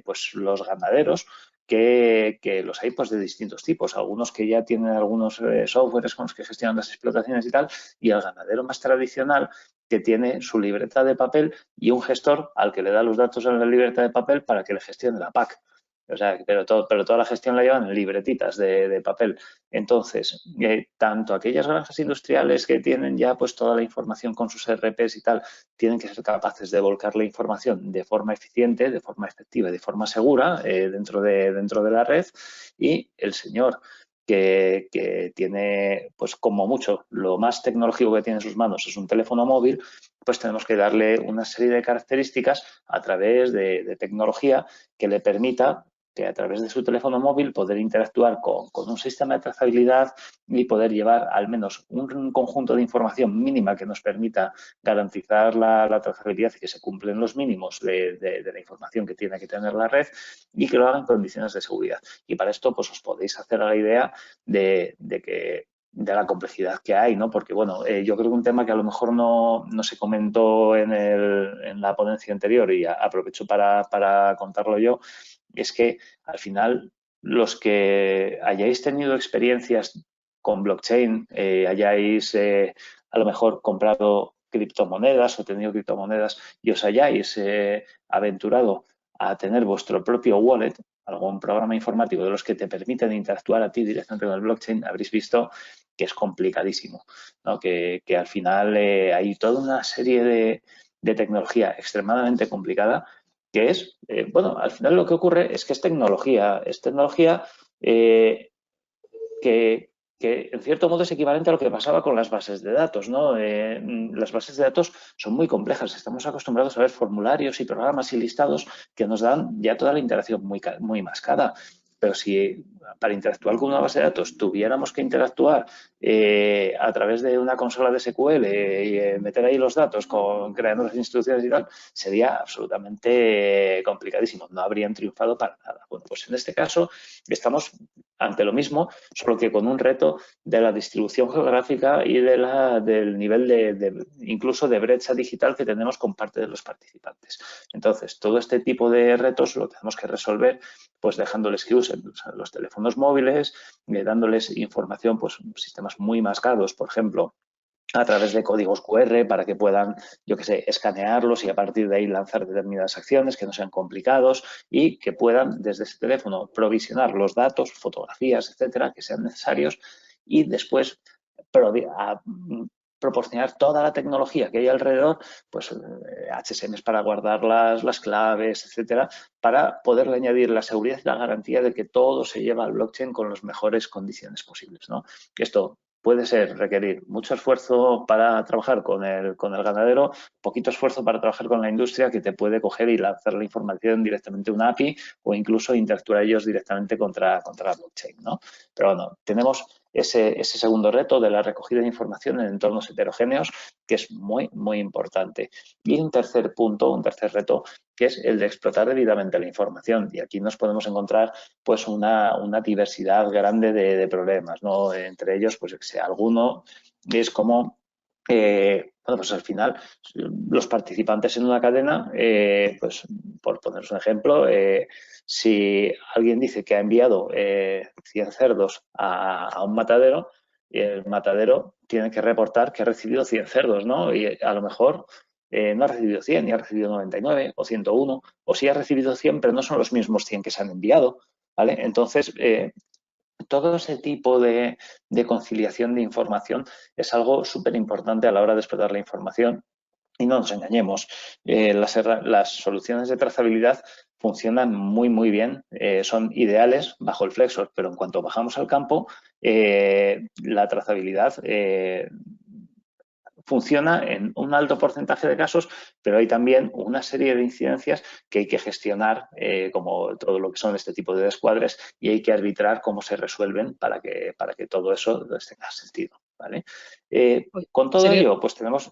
pues los ganaderos, que los hay pues de distintos tipos, algunos que ya tienen algunos softwares con los que gestionan las explotaciones y tal, y el ganadero más tradicional que tiene su libreta de papel y un gestor al que le da los datos en la libreta de papel para que le gestione la PAC. O sea, pero toda la gestión la llevan en libretitas de papel. Entonces, tanto aquellas granjas industriales que tienen ya pues toda la información con sus RPs y tal, tienen que ser capaces de volcar la información de forma eficiente, de forma efectiva y de forma segura dentro de la red. Y el señor que tiene, pues como mucho, lo más tecnológico que tiene en sus manos es un teléfono móvil, pues tenemos que darle una serie de características a través de tecnología que le permita que a través de su teléfono móvil poder interactuar con un sistema de trazabilidad y poder llevar al menos un conjunto de información mínima que nos permita garantizar la trazabilidad y que se cumplen los mínimos de la información que tiene que tener la red y que lo haga en condiciones de seguridad. Y para esto pues os podéis hacer la idea de la complejidad que hay, ¿no? Porque, bueno, yo creo que un tema que a lo mejor no se comentó en la ponencia anterior y aprovecho para contarlo yo, es que al final los que hayáis tenido experiencias con blockchain, hayáis a lo mejor comprado criptomonedas o tenido criptomonedas y os hayáis aventurado a tener vuestro propio wallet, algún programa informático de los que te permiten interactuar a ti directamente con el blockchain, habréis visto que es complicadísimo, ¿no? Que al final hay toda una serie de tecnología extremadamente complicada que es, bueno, al final lo que ocurre es que es tecnología que en cierto modo es equivalente a lo que pasaba con las bases de datos, ¿no? Las bases de datos son muy complejas. Estamos acostumbrados a ver formularios y programas y listados que nos dan ya toda la interacción muy mascada. Pero si para interactuar con una base de datos tuviéramos que interactuar a través de una consola de SQL y meter ahí los datos creando las instrucciones y tal, sería absolutamente complicadísimo. No habrían triunfado para nada. Bueno, pues en este caso estamos ante lo mismo, solo que con un reto de la distribución geográfica y del nivel incluso de brecha digital que tenemos con parte de los participantes. Entonces, todo este tipo de retos lo tenemos que resolver pues dejándoles que usen los teléfonos móviles, dándoles información, pues sistemas muy mascados, por ejemplo, a través de códigos QR para que puedan, yo que sé, escanearlos y a partir de ahí lanzar determinadas acciones que no sean complicados y que puedan desde ese teléfono provisionar los datos, fotografías, etcétera, que sean necesarios y después proporcionar toda la tecnología que hay alrededor, pues HSMs para guardar las claves, etcétera, para poderle añadir la seguridad y la garantía de que todo se lleva al blockchain con las mejores condiciones posibles, ¿no? Esto puede requerir mucho esfuerzo para trabajar con el ganadero, poquito esfuerzo para trabajar con la industria que te puede coger y lanzar la información directamente a una API o incluso interactuar ellos directamente contra la blockchain, ¿no? Pero bueno, tenemos ese segundo reto de la recogida de información en entornos heterogéneos que es muy, muy importante. Y un tercer punto, un tercer reto, que es el de explotar debidamente la información. Y aquí nos podemos encontrar pues una diversidad grande de problemas, ¿no? Entre ellos, pues que sea alguno es como bueno, pues al final los participantes en una cadena, pues por poneros un ejemplo, si alguien dice que ha enviado 100 cerdos a un matadero, el matadero tiene que reportar que ha recibido 100 cerdos, ¿no? Y a lo mejor no ha recibido 100, ni ha recibido 99 o 101, o sí ha recibido 100, pero no son los mismos 100 que se han enviado, ¿vale? Entonces, todo ese tipo de conciliación de información es algo súper importante a la hora de explotar la información. Y no nos engañemos, las soluciones de trazabilidad funcionan muy, muy bien, son ideales bajo el Flexor, pero en cuanto bajamos al campo, la trazabilidad funciona en un alto porcentaje de casos, pero hay también una serie de incidencias que hay que gestionar, como todo lo que son este tipo de descuadres, y hay que arbitrar cómo se resuelven para que todo eso tenga sentido, ¿vale? Con todo ello, pues tenemos...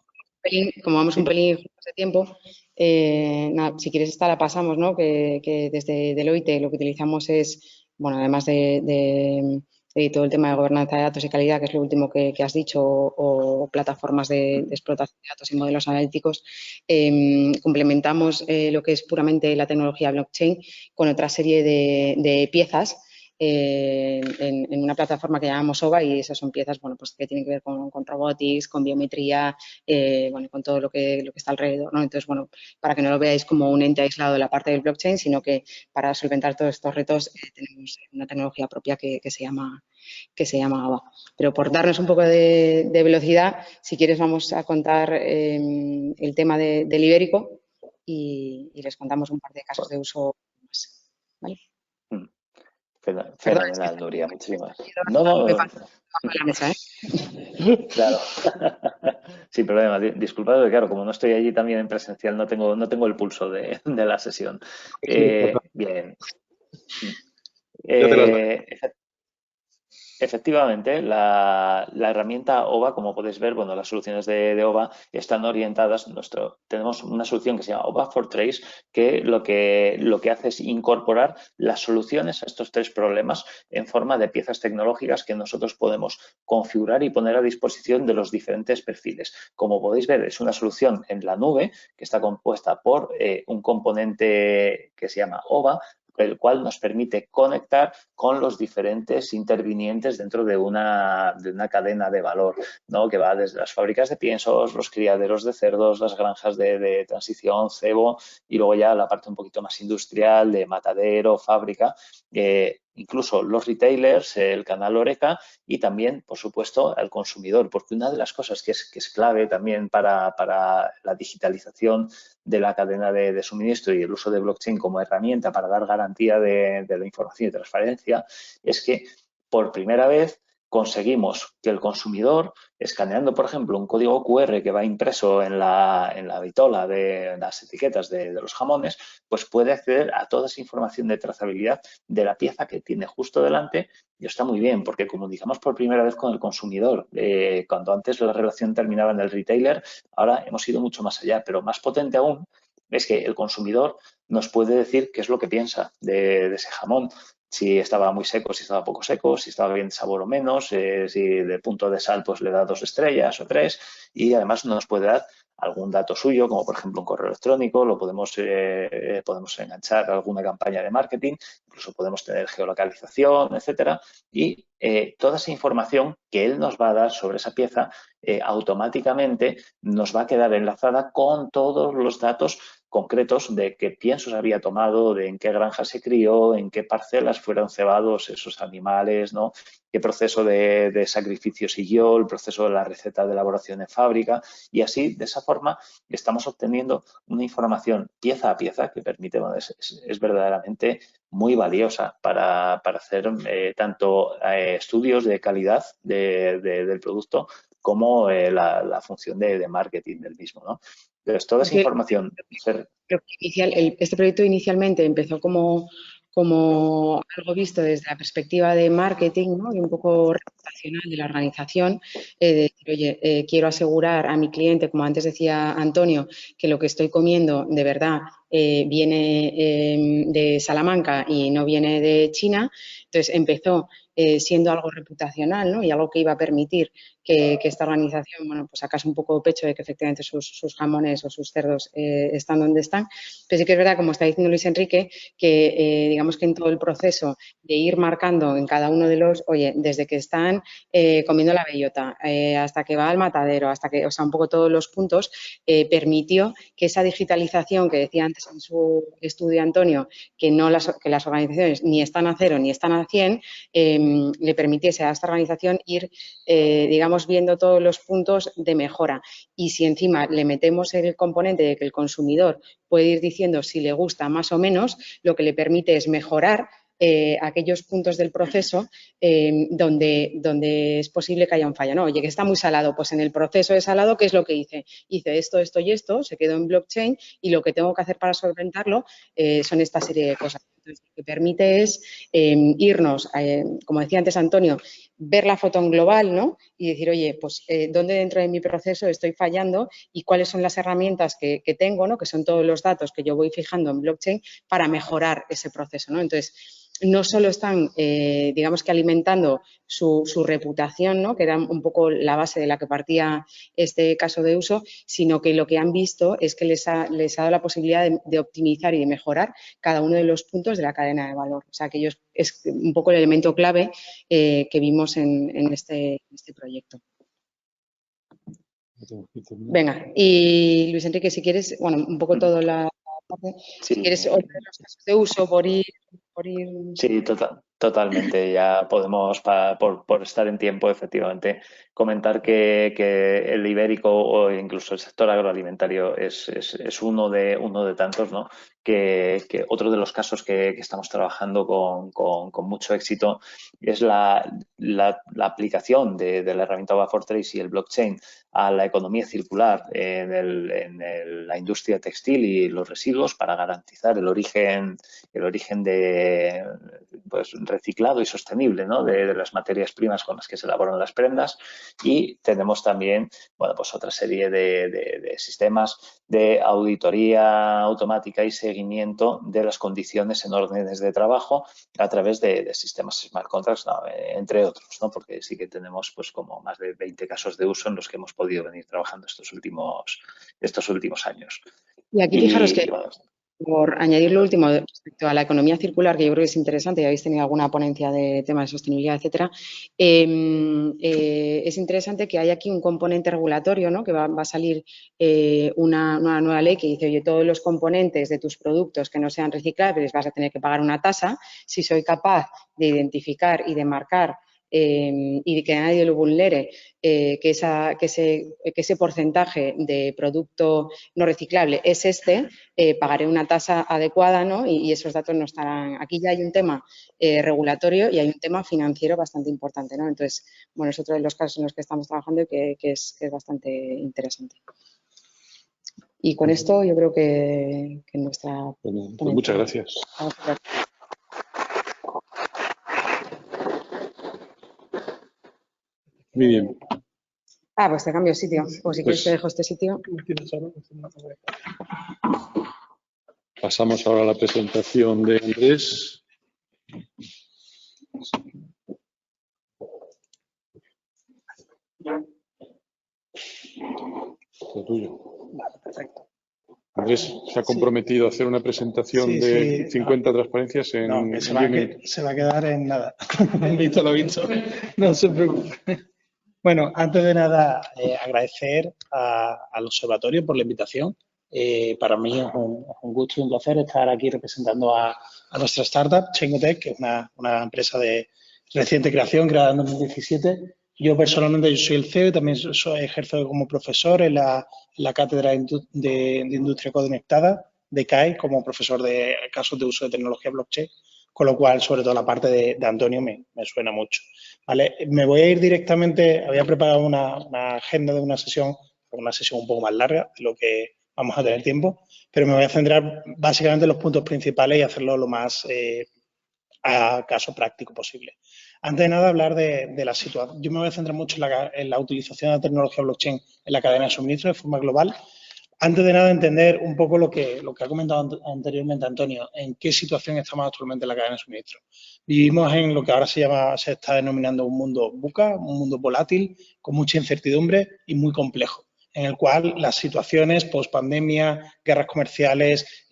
Como vamos un pelín de tiempo, nada, si quieres esta la pasamos, ¿no? Que desde Deloitte lo que utilizamos es, bueno, además de todo el tema de gobernanza de datos y calidad, que es lo último que has dicho, o plataformas de explotación de datos y modelos analíticos, complementamos lo que es puramente la tecnología blockchain con otra serie de piezas en una plataforma que llamamos OVA, y esas son piezas, bueno, pues que tienen que ver con robotics, con biometría, bueno, con todo lo que está alrededor, ¿no? Entonces, bueno, para que no lo veáis como un ente aislado de la parte del blockchain, sino que para solventar todos estos retos tenemos una tecnología propia que se llama OVA. Pero por darnos un poco de velocidad, si quieres vamos a contar el tema del ibérico y les contamos un par de casos de uso más, ¿vale? Fenomenal, Nuria, muchísimas. No. Me paso bajo la mesa, ¿eh? Claro. Sin problema. Disculpad, claro, como no estoy allí también en presencial, no tengo el pulso de la sesión. Bien. Efectivamente, la herramienta OVA, como podéis ver, bueno, las soluciones de OVA están orientadas. Tenemos una solución que se llama OVA for Trace, que lo que hace es incorporar las soluciones a estos tres problemas en forma de piezas tecnológicas que nosotros podemos configurar y poner a disposición de los diferentes perfiles. Como podéis ver, es una solución en la nube que está compuesta por un componente que se llama OVA, el cual nos permite conectar con los diferentes intervinientes dentro de una cadena de valor, ¿no? Que va desde las fábricas de piensos, los criaderos de cerdos, las granjas de transición, cebo, y luego ya la parte un poquito más industrial de matadero, fábrica, incluso los retailers, el canal Horeca y también, por supuesto, al consumidor, porque una de las cosas que es clave también para la digitalización de la cadena de suministro y el uso de blockchain como herramienta para dar garantía de la información y transparencia es que por primera vez conseguimos que el consumidor, escaneando, por ejemplo, un código QR que va impreso en la vitola de las etiquetas de los jamones, pues puede acceder a toda esa información de trazabilidad de la pieza que tiene justo delante, y está muy bien porque comunicamos por primera vez con el consumidor. Cuando antes la relación terminaba en el retailer, ahora hemos ido mucho más allá, pero más potente aún es que el consumidor nos puede decir qué es lo que piensa de ese jamón. Si estaba muy seco, si estaba poco seco, si estaba bien de sabor o menos, si de punto de sal pues le da 2 estrellas o 3, y además nos puede dar algún dato suyo, como por ejemplo un correo electrónico, lo podemos enganchar a alguna campaña de marketing, incluso podemos tener geolocalización, etcétera, y toda esa información que él nos va a dar sobre esa pieza automáticamente nos va a quedar enlazada con todos los datos concretos de qué piensos había tomado, de en qué granja se crió, en qué parcelas fueron cebados esos animales, ¿no? Qué proceso de sacrificio siguió, el proceso de la receta de elaboración en fábrica, y así, de esa forma, estamos obteniendo una información pieza a pieza que permite, bueno, es verdaderamente muy valiosa para hacer tanto estudios de calidad del producto como la función de marketing del mismo, ¿no? Entonces, toda esa información... Este proyecto inicialmente empezó como algo visto desde la perspectiva de marketing, ¿no? Y un poco reputacional de la organización, de decir, oye, quiero asegurar a mi cliente, como antes decía Antonio, que lo que estoy comiendo de verdad viene de Salamanca y no viene de China. Entonces, empezó siendo algo reputacional, ¿no? Y algo que iba a permitir que esta organización, bueno, pues sacase un poco de pecho de que efectivamente sus jamones o sus cerdos están donde están. Pero sí que es verdad, como está diciendo Luis Enrique, que digamos que en todo el proceso de ir marcando en cada uno de los, oye, desde que están comiendo la bellota hasta que va al matadero, hasta que, o sea, un poco todos los puntos, permitió que esa digitalización que decía antes en su estudio Antonio, que las organizaciones ni están a 0 ni están a 100, le permitiese a esta organización ir, digamos, viendo todos los puntos de mejora. Y si encima le metemos el componente de que el consumidor puede ir diciendo si le gusta más o menos, lo que le permite es mejorar aquellos puntos del proceso donde es posible que haya un fallo. No, oye, que está muy salado, pues en el proceso de salado, ¿qué es lo que hice? Hice esto, esto y esto, se quedó en blockchain y lo que tengo que hacer para solventarlo son esta serie de cosas. Entonces, lo que permite es irnos, como decía antes Antonio, ver la foto en global, ¿no? Y decir, oye, pues, ¿dónde dentro de mi proceso estoy fallando y cuáles son las herramientas que tengo, ¿no? Que son todos los datos que yo voy fijando en blockchain para mejorar ese proceso, ¿no? Entonces, no solo están, digamos que alimentando su reputación, ¿no? Que era un poco la base de la que partía este caso de uso, sino que lo que han visto es que les ha dado la posibilidad de optimizar y de mejorar cada uno de los puntos de la cadena de valor. O sea, que ellos es un poco el elemento clave que vimos en este proyecto. Venga, y Luis Enrique, si quieres, bueno, un poco todo la parte, Sí. Si quieres otro de los casos de uso por ir... Sí, totalmente. Ya podemos, por estar en tiempo, efectivamente, comentar que el ibérico o incluso el sector agroalimentario es uno de tantos, ¿no? Que otro de los casos que estamos trabajando con mucho éxito es la aplicación de la herramienta Buffer3 y el blockchain a la economía circular en la industria textil y los residuos para garantizar el origen de pues, reciclado y sostenible, ¿no? de las materias primas con las que se elaboran las prendas. Y tenemos también, bueno, pues otra serie de sistemas de auditoría automática y seguimiento de las condiciones en órdenes de trabajo a través de sistemas smart contracts, ¿no? Entre otros, ¿no? Porque sí que tenemos pues como más de 20 casos de uso en los que hemos podido venir trabajando estos últimos años. Y aquí fijaros que, por añadir lo último respecto a la economía circular, que yo creo que es interesante, ya habéis tenido alguna ponencia de temas de sostenibilidad, etcétera, es interesante que hay aquí un componente regulatorio, ¿no? Que va a salir una nueva ley que dice, oye, todos los componentes de tus productos que no sean reciclables vas a tener que pagar una tasa. Si soy capaz de identificar y de marcar y de que nadie lo vulnere, que ese porcentaje de producto no reciclable es pagaré una tasa adecuada, ¿no? Y esos datos no estarán. Aquí ya hay un tema regulatorio y hay un tema financiero bastante importante, ¿no? Entonces, bueno, es otro de los casos en los que estamos trabajando y que es bastante interesante. Y con esto yo creo que nuestra... Bueno, pues muchas gracias. Muy bien. Pues te cambio de sitio. O si quieres te dejo este sitio. Pasamos ahora a la presentación de Andrés. Lo tuyo. Vale, perfecto. Andrés se ha comprometido a hacer una presentación de 50 transparencias en... No, que se va a quedar en nada. Visto lo visto. No se preocupe. Bueno, antes de nada, agradecer al observatorio por la invitación. Para mí es un gusto y un placer estar aquí representando a nuestra startup, Chaingotech, que es una empresa de reciente creación, creada en 2017. Yo personalmente soy el CEO y también ejerzo como profesor en la cátedra de Industria Conectada de CAE, como profesor de casos de uso de tecnología blockchain, con lo cual, sobre todo la parte de Antonio me suena mucho. ¿Vale? Me voy a ir directamente, había preparado una agenda de una sesión un poco más larga de lo que vamos a tener tiempo, pero me voy a centrar básicamente en los puntos principales y hacerlo lo más a caso práctico posible. Antes de nada, hablar de la situación. Yo me voy a centrar mucho en la utilización de la tecnología blockchain en la cadena de suministro de forma global. Antes de nada, entender un poco lo que ha comentado anteriormente Antonio, en qué situación estamos actualmente en la cadena de suministro. Vivimos en lo que ahora se está denominando un mundo VUCA, un mundo volátil, con mucha incertidumbre y muy complejo, en el cual las situaciones post-pandemia, guerras comerciales,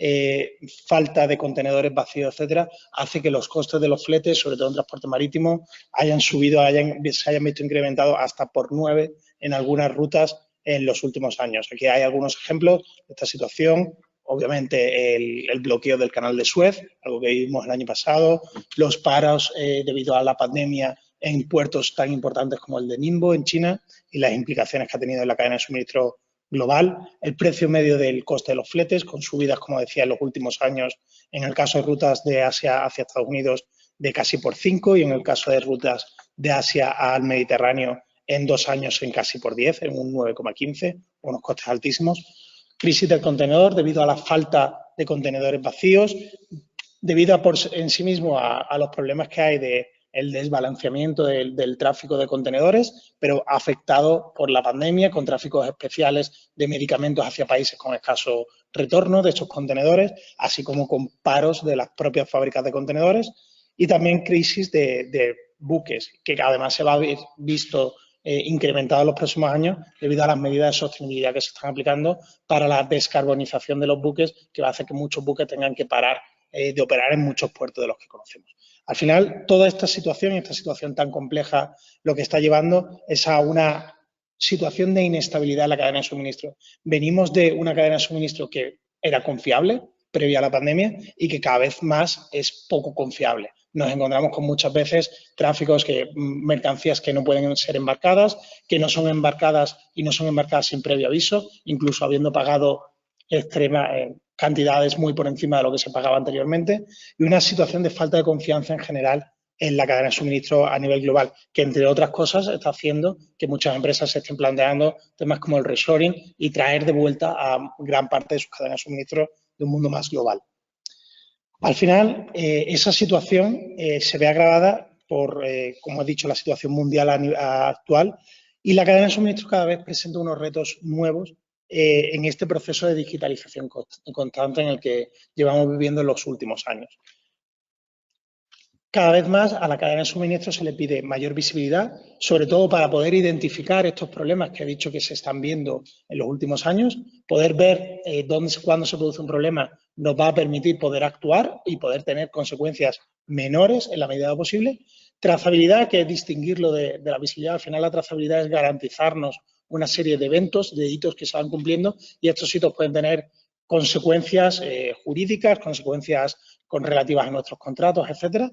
falta de contenedores vacíos, etcétera, hace que los costes de los fletes, sobre todo en transporte marítimo, hayan subido, se hayan visto incrementados hasta por 9 en algunas rutas en los últimos años. Aquí hay algunos ejemplos de esta situación. Obviamente, el bloqueo del canal de Suez, algo que vimos el año pasado, los paros debido a la pandemia en puertos tan importantes como el de Ningbo, en China, y las implicaciones que ha tenido en la cadena de suministro global, el precio medio del coste de los fletes, con subidas, como decía, en los últimos años, en el caso de rutas de Asia hacia Estados Unidos, de casi por 5 y en el caso de rutas de Asia al Mediterráneo en 2 años en casi por 10, en un 9,15, unos costes altísimos. Crisis del contenedor debido a la falta de contenedores vacíos, debido en sí mismo a los problemas que hay de el desbalanceamiento del tráfico de contenedores, pero afectado por la pandemia, con tráficos especiales de medicamentos hacia países con escaso retorno de estos contenedores, así como con paros de las propias fábricas de contenedores y también crisis de buques, que además se va a ver visto incrementado en los próximos años debido a las medidas de sostenibilidad que se están aplicando para la descarbonización de los buques, que va a hacer que muchos buques tengan que parar de operar en muchos puertos de los que conocemos. Al final, toda esta situación tan compleja, lo que está llevando es a una situación de inestabilidad en la cadena de suministro. Venimos de una cadena de suministro que era confiable previa a la pandemia y que cada vez más es poco confiable. Nos encontramos con muchas veces tráficos, mercancías que no pueden ser embarcadas, que no son embarcadas y no son embarcadas sin previo aviso, incluso habiendo pagado cantidades muy por encima de lo que se pagaba anteriormente, y una situación de falta de confianza en general en la cadena de suministro a nivel global, que entre otras cosas está haciendo que muchas empresas se estén planteando temas como el reshoring y traer de vuelta a gran parte de sus cadenas de suministro de un mundo más global. Al final, esa situación se ve agravada por, como he dicho, la situación mundial actual, y la cadena de suministro cada vez presenta unos retos nuevos en este proceso de digitalización constante en el que llevamos viviendo en los últimos años. Cada vez más a la cadena de suministro se le pide mayor visibilidad, sobre todo para poder identificar estos problemas que he dicho que se están viendo en los últimos años. Poder ver cuándo se produce un problema nos va a permitir poder actuar y poder tener consecuencias menores en la medida de lo posible. Trazabilidad, que es distinguirlo de la visibilidad. Al final, la trazabilidad es garantizarnos una serie de eventos, de hitos que se van cumpliendo, y estos hitos pueden tener consecuencias jurídicas, consecuencias relativas a nuestros contratos, etcétera.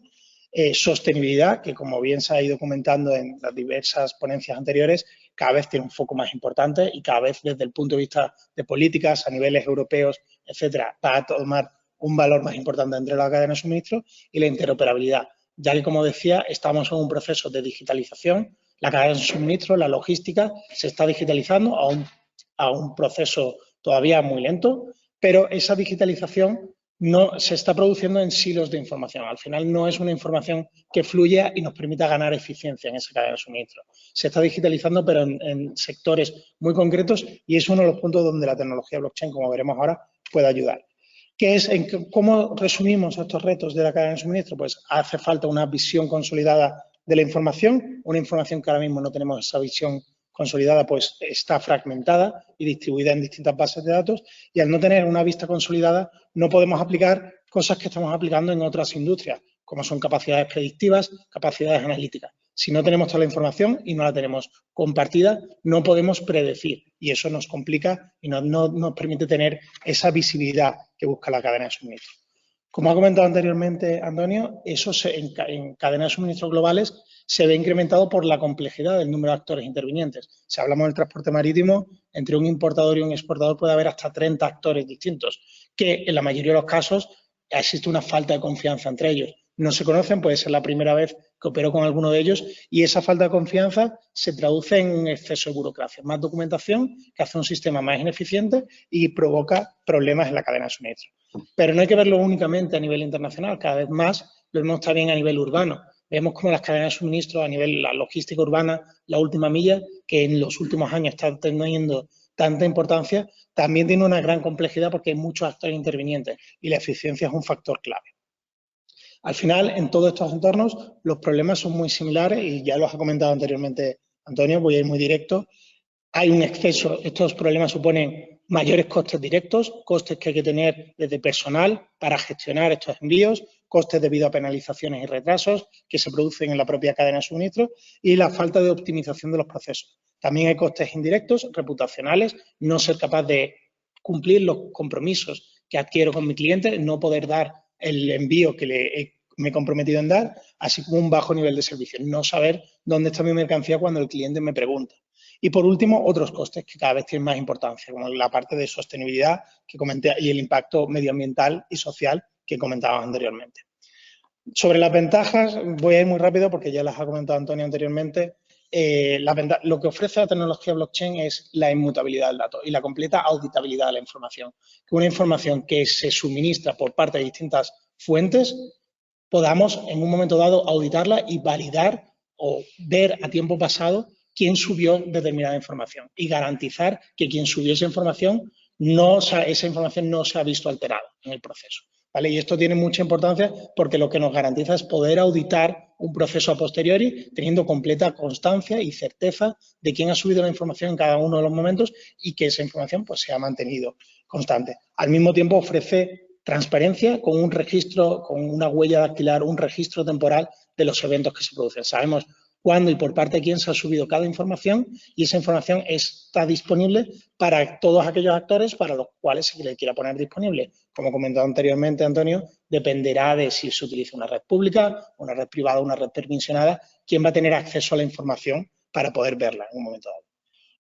Sostenibilidad, que como bien se ha ido comentando en las diversas ponencias anteriores, cada vez tiene un foco más importante y cada vez desde el punto de vista de políticas a niveles europeos, etcétera, va a tomar un valor más importante entre la cadena de suministro, y la interoperabilidad, ya que, como decía, estamos en un proceso de digitalización. La cadena de suministro, la logística, se está digitalizando a un proceso todavía muy lento, pero esa digitalización no se está produciendo en silos de información. Al final no es una información que fluya y nos permita ganar eficiencia en esa cadena de suministro. Se está digitalizando, pero en sectores muy concretos, y es uno de los puntos donde la tecnología blockchain, como veremos ahora, puede ayudar. ¿Cómo resumimos estos retos de la cadena de suministro? Pues hace falta una visión consolidada de la información, una información que ahora mismo no tenemos esa visión consolidada, pues está fragmentada y distribuida en distintas bases de datos, y al no tener una vista consolidada no podemos aplicar cosas que estamos aplicando en otras industrias, como son capacidades predictivas, capacidades analíticas. Si no tenemos toda la información y no la tenemos compartida, no podemos predecir, y eso nos complica y no nos permite tener esa visibilidad que busca la cadena de suministro. Como ha comentado anteriormente Antonio, eso en cadenas de suministro globales se ve incrementado por la complejidad del número de actores intervinientes. Si hablamos del transporte marítimo, entre un importador y un exportador puede haber hasta 30 actores distintos, que en la mayoría de los casos existe una falta de confianza entre ellos. No se conocen, puede ser la primera vez que opero con alguno de ellos, y esa falta de confianza se traduce en un exceso de burocracia, más documentación, que hace un sistema más ineficiente y provoca problemas en la cadena de suministro. Pero no hay que verlo únicamente a nivel internacional, cada vez más lo vemos también a nivel urbano. Vemos como las cadenas de suministro a nivel la logística urbana, la última milla, que en los últimos años está teniendo tanta importancia, también tiene una gran complejidad porque hay muchos actores intervinientes y la eficiencia es un factor clave. Al final, en todos estos entornos, los problemas son muy similares y ya los ha comentado anteriormente Antonio, voy a ir muy directo. Hay un exceso, estos problemas suponen mayores costes directos, costes que hay que tener desde personal para gestionar estos envíos, costes debido a penalizaciones y retrasos que se producen en la propia cadena de suministro, y la falta de optimización de los procesos. También hay costes indirectos, reputacionales, no ser capaz de cumplir los compromisos que adquiero con mi cliente, no poder dar el envío que me he comprometido en dar, así como un bajo nivel de servicio, no saber dónde está mi mercancía cuando el cliente me pregunta. Y por último, otros costes que cada vez tienen más importancia, como la parte de sostenibilidad que comenté y el impacto medioambiental y social que comentaba anteriormente. Sobre las ventajas, voy a ir muy rápido porque ya las ha comentado Antonio anteriormente. Lo que ofrece la tecnología blockchain es la inmutabilidad del dato y la completa auditabilidad de la información. Que una información que se suministra por parte de distintas fuentes, podamos en un momento dado auditarla y validar o ver a tiempo pasado quién subió determinada información y garantizar que quien subió esa información no se ha visto alterada en el proceso. ¿Vale? Y esto tiene mucha importancia porque lo que nos garantiza es poder auditar un proceso a posteriori teniendo completa constancia y certeza de quién ha subido la información en cada uno de los momentos y que esa información pues, se ha mantenido constante. Al mismo tiempo ofrece transparencia con un registro, con una huella dactilar, un registro temporal de los eventos que se producen. Sabemos cuándo y por parte de quién se ha subido cada información y esa información está disponible para todos aquellos actores para los cuales se le quiera poner disponible. Como comentó anteriormente Antonio, dependerá de si se utiliza una red pública, una red privada, una red permisionada, quién va a tener acceso a la información para poder verla en un momento dado.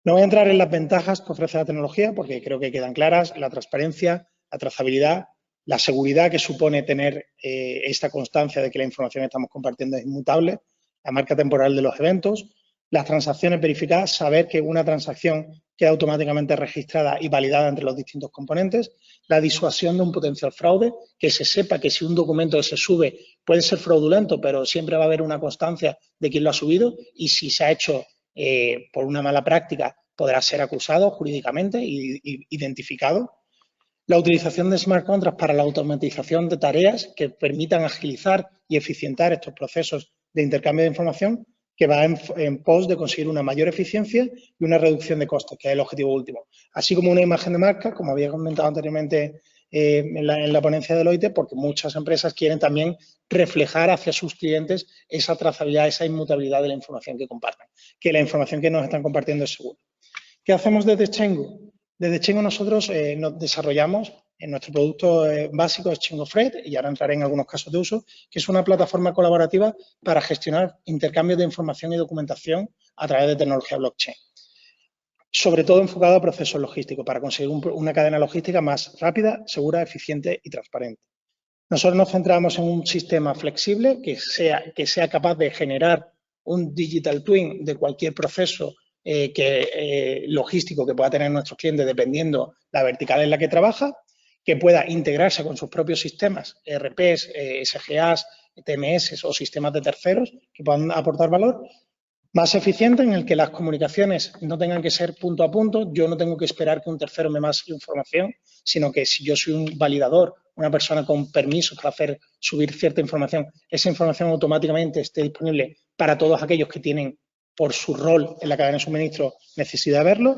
No voy a entrar en las ventajas que ofrece la tecnología porque creo que quedan claras, la transparencia, la trazabilidad, la seguridad que supone tener esta constancia de que la información que estamos compartiendo es inmutable, la marca temporal de los eventos, las transacciones verificadas, saber que una transacción queda automáticamente registrada y validada entre los distintos componentes, la disuasión de un potencial fraude, que se sepa que si un documento que se sube puede ser fraudulento, pero siempre va a haber una constancia de quién lo ha subido y si se ha hecho por una mala práctica podrá ser acusado jurídicamente e identificado. La utilización de smart contracts para la automatización de tareas que permitan agilizar y eficientar estos procesos de intercambio de información que va en pos de conseguir una mayor eficiencia y una reducción de costes, que es el objetivo último. Así como una imagen de marca, como había comentado anteriormente en la ponencia de Deloitte, porque muchas empresas quieren también reflejar hacia sus clientes esa trazabilidad, esa inmutabilidad de la información que compartan, que la información que nos están compartiendo es segura. ¿Qué hacemos desde Chengo? Desde Chengo nosotros nos desarrollamos en nuestro producto básico es Chengo Fred, y ahora entraré en algunos casos de uso, que es una plataforma colaborativa para gestionar intercambios de información y documentación a través de tecnología blockchain. Sobre todo enfocado a procesos logísticos para conseguir una cadena logística más rápida, segura, eficiente y transparente. Nosotros nos centramos en un sistema flexible que sea capaz de generar un digital twin de cualquier proceso logístico que pueda tener nuestros clientes dependiendo la vertical en la que trabaja, que pueda integrarse con sus propios sistemas, ERPs, SGAs, TMS o sistemas de terceros que puedan aportar valor, más eficiente en el que las comunicaciones no tengan que ser punto a punto, yo no tengo que esperar que un tercero me pase información, sino que si yo soy un validador, una persona con permisos para hacer subir cierta información, esa información automáticamente esté disponible para todos aquellos que tienen por su rol en la cadena de suministro necesidad de verlo,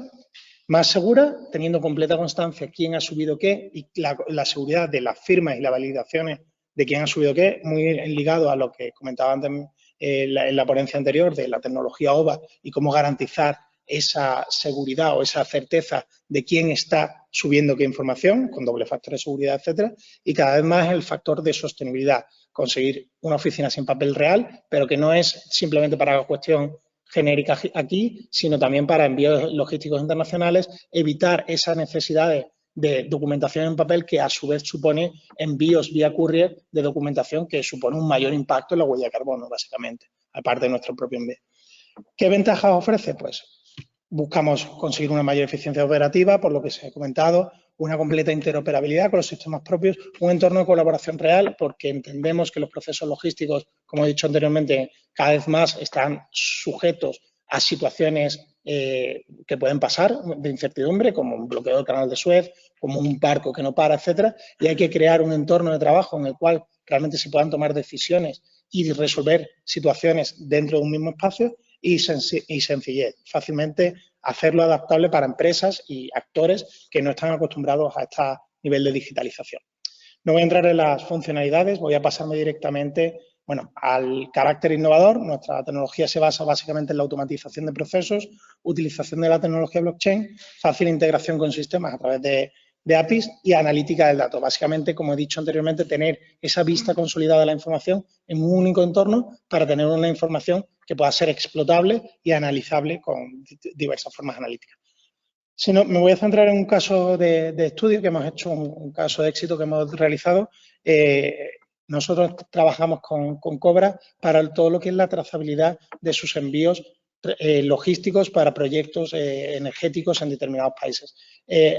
más segura, teniendo completa constancia quién ha subido qué y la seguridad de las firmas y las validaciones de quién ha subido qué, muy ligado a lo que comentaba antes en la ponencia anterior de la tecnología OVA y cómo garantizar esa seguridad o esa certeza de quién está subiendo qué información, con doble factor de seguridad, etcétera, y cada vez más el factor de sostenibilidad, conseguir una oficina sin papel real, pero que no es simplemente para la cuestión genérica aquí, sino también para envíos logísticos internacionales, evitar esas necesidades de documentación en papel que a su vez supone envíos vía courier de documentación que supone un mayor impacto en la huella de carbono, básicamente, aparte de nuestro propio envío. ¿Qué ventajas ofrece? Pues buscamos conseguir una mayor eficiencia operativa, por lo que se ha comentado, una completa interoperabilidad con los sistemas propios, un entorno de colaboración real, porque entendemos que los procesos logísticos, como he dicho anteriormente, cada vez más están sujetos a situaciones que pueden pasar de incertidumbre, como un bloqueo del canal de Suez, como un barco que no para, etcétera, y hay que crear un entorno de trabajo en el cual realmente se puedan tomar decisiones y resolver situaciones dentro de un mismo espacio y sencillez, fácilmente hacerlo adaptable para empresas y actores que no están acostumbrados a este nivel de digitalización. No voy a entrar en las funcionalidades, voy a pasarme directamente al carácter innovador. Nuestra tecnología se basa básicamente en la automatización de procesos, utilización de la tecnología blockchain, fácil integración con sistemas a través de APIs y analítica del dato. Básicamente, como he dicho anteriormente, tener esa vista consolidada de la información en un único entorno para tener una información que pueda ser explotable y analizable con diversas formas analíticas. Si no, me voy a centrar en un caso de estudio que hemos hecho, un caso de éxito que hemos realizado. Nosotros trabajamos con Cobra para todo lo que es la trazabilidad de sus envíos logísticos para proyectos energéticos en determinados países.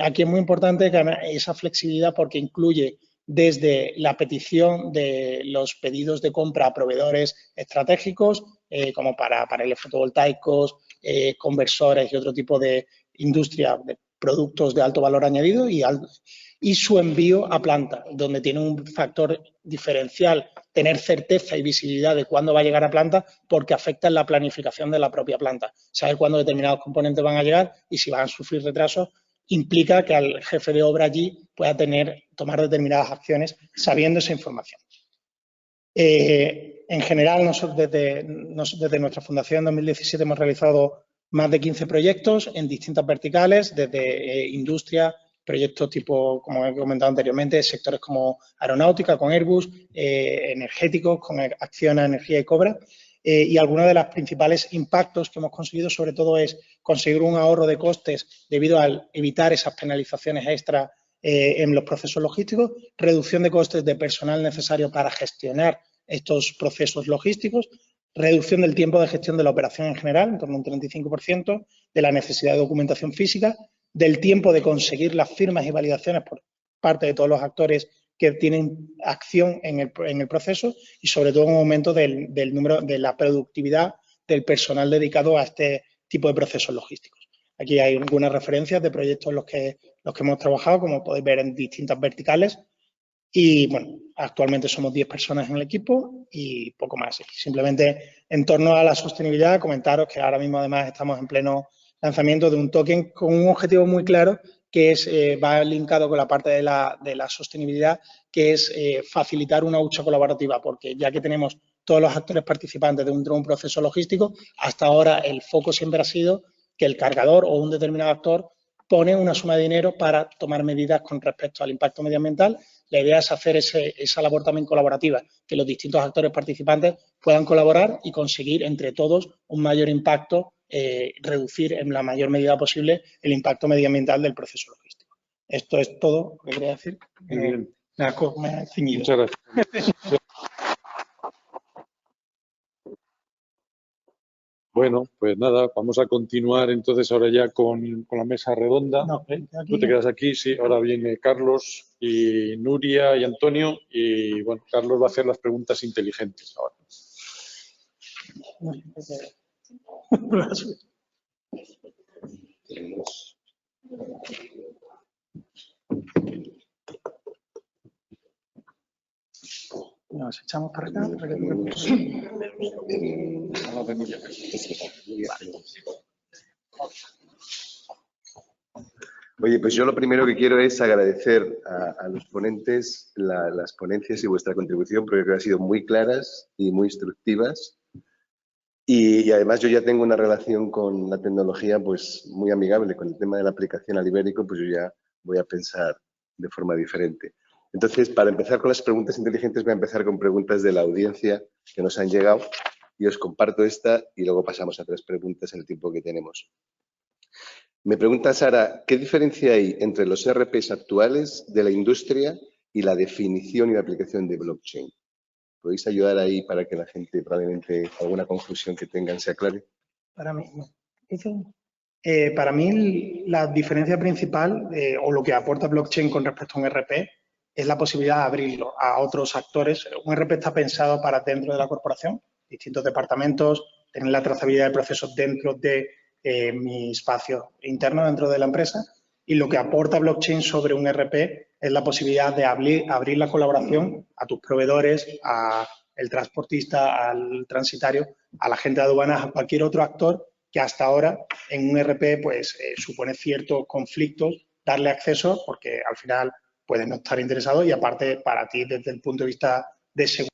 Aquí es muy importante esa flexibilidad porque incluye desde la petición de los pedidos de compra a proveedores estratégicos, como para paneles fotovoltaicos, conversores y otro tipo de industria de productos de alto valor añadido y su envío a planta, donde tiene un factor diferencial tener certeza y visibilidad de cuándo va a llegar a planta porque afecta en la planificación de la propia planta. Saber cuándo determinados componentes van a llegar y si van a sufrir retrasos implica que al jefe de obra allí pueda tomar determinadas acciones sabiendo esa información. En general, nosotros desde nuestra fundación en 2017 hemos realizado más de 15 proyectos en distintas verticales, desde industria, proyectos tipo, como he comentado anteriormente, sectores como aeronáutica con Airbus, energéticos con Acciona Energía y Cobra. Y algunos de los principales impactos que hemos conseguido sobre todo es conseguir un ahorro de costes debido a evitar esas penalizaciones extras en los procesos logísticos, reducción de costes de personal necesario para gestionar estos procesos logísticos, reducción del tiempo de gestión de la operación en general, en torno a un 35%, de la necesidad de documentación física, del tiempo de conseguir las firmas y validaciones por parte de todos los actores que tienen acción en el proceso y sobre todo un aumento del número de la productividad del personal dedicado a este tipo de procesos logísticos. Aquí hay algunas referencias de proyectos en los que hemos trabajado, como podéis ver en distintas verticales. Y bueno, actualmente somos 10 personas en el equipo y poco más. Simplemente en torno a la sostenibilidad, comentaros que ahora mismo además estamos en pleno lanzamiento de un token con un objetivo muy claro que es, va linkado con la parte de la sostenibilidad, que es facilitar una hucha colaborativa, porque ya que tenemos todos los actores participantes dentro de un proceso logístico, hasta ahora el foco siempre ha sido que el cargador o un determinado actor pone una suma de dinero para tomar medidas con respecto al impacto medioambiental. La idea es hacer esa labor también colaborativa, que los distintos actores participantes puedan colaborar y conseguir entre todos un mayor impacto, reducir en la mayor medida posible el impacto medioambiental del proceso logístico. Esto es todo lo que quería decir. Muy bien. Me he ceñido. Muchas gracias. Bueno, pues nada, vamos a continuar entonces ahora ya con la mesa redonda. No, Tú te quedas aquí, sí. Ahora viene Carlos y Nuria y Antonio y bueno, Carlos va a hacer las preguntas inteligentes ahora. Nos echamos para acá. Para que Oye, pues yo lo primero que quiero es agradecer a los ponentes las ponencias y vuestra contribución, porque creo que han sido muy claras y muy instructivas. Y además yo ya tengo una relación con la tecnología pues muy amigable. Con el tema de la aplicación al ibérico, pues yo ya voy a pensar de forma diferente. Entonces, para empezar con las preguntas inteligentes, voy a empezar con preguntas de la audiencia que nos han llegado. Y os comparto esta y luego pasamos a 3 preguntas en el tiempo que tenemos. Me pregunta Sara, ¿qué diferencia hay entre los ERPs actuales de la industria y la definición y la aplicación de blockchain? ¿Podéis ayudar ahí para que la gente probablemente alguna confusión que tengan se aclare? Para mí la diferencia principal o lo que aporta blockchain con respecto a un ERP es la posibilidad de abrirlo a otros actores. Un ERP está pensado para dentro de la corporación, distintos departamentos, tener la trazabilidad de procesos dentro de mi espacio interno dentro de la empresa, y lo que aporta blockchain sobre un ERP es la posibilidad de abrir la colaboración a tus proveedores, al transportista, al transitario, a la gente de aduanas, a cualquier otro actor que hasta ahora en un ERP pues supone ciertos conflictos darle acceso porque al final pueden no estar interesados y aparte para ti desde el punto de vista de seguridad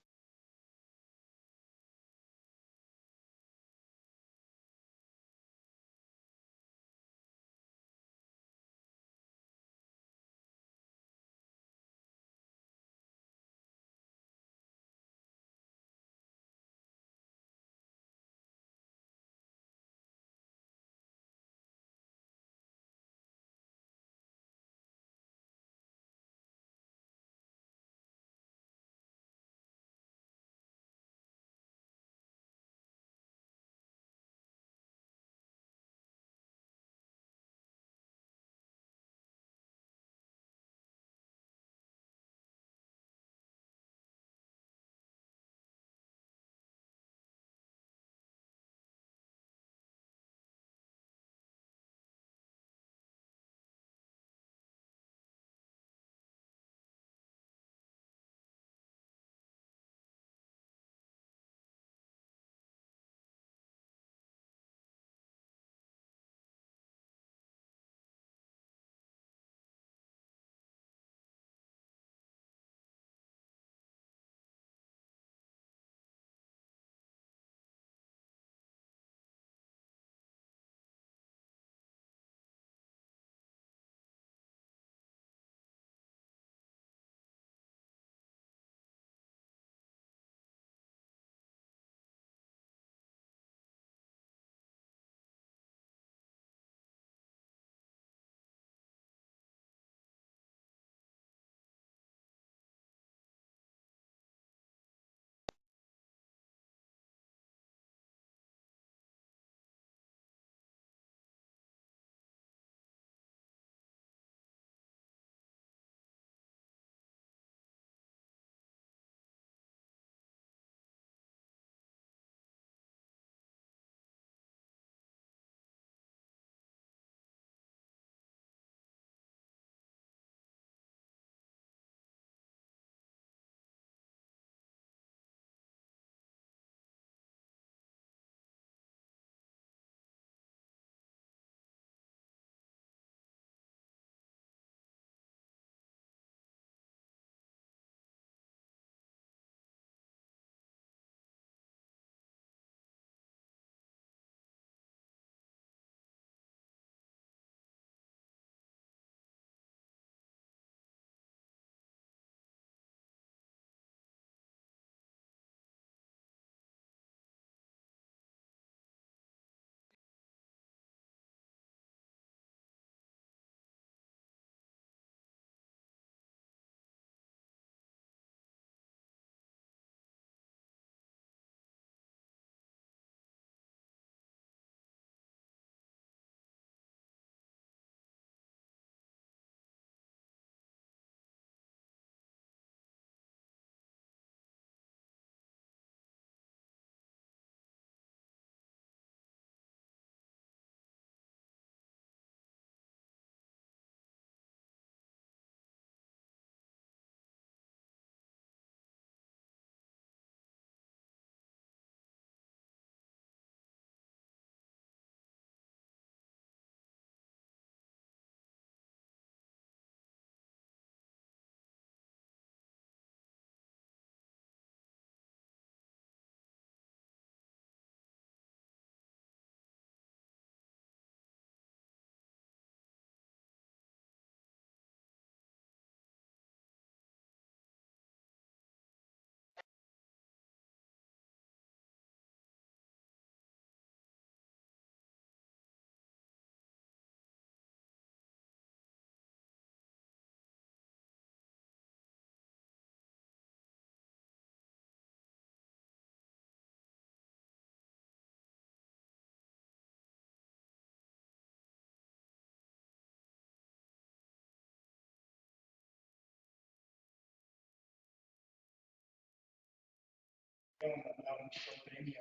nos da un tipo de premio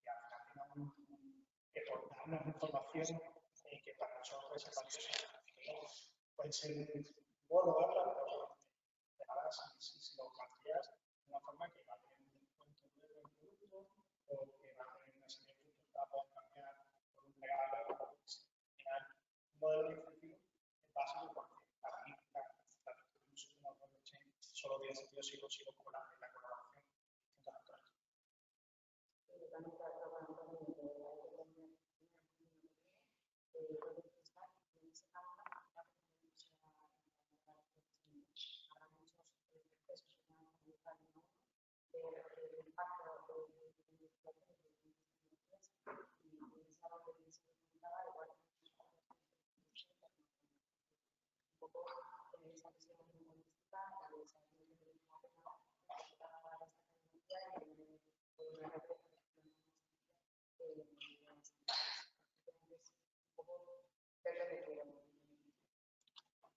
que al final tenemos que por darnos información que para nosotros puede ser valiosa. Puede ser bueno darla, pero de nada si lo planteas de una forma que va a tener un descuento nuevo en el producto o que va a tener una serie de puntos para poder cambiar por un regalo o al final, un modelo de incentivo es básico porque para mí la distribución de una blockchain solo tiene sentido si consigo cobrar la colaboración de distintos actores.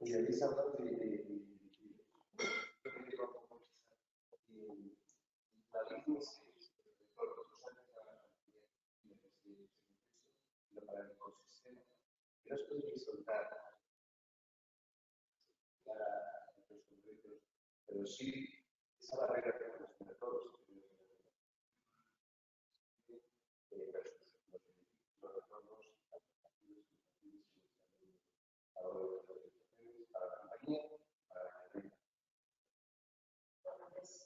Y habéis hablado de la misma para el ecosistema. ¿Qué nos podéis contar? Pero sí, esa barrera que tenemos entre todos, los retornos para la compañía, para la empresa.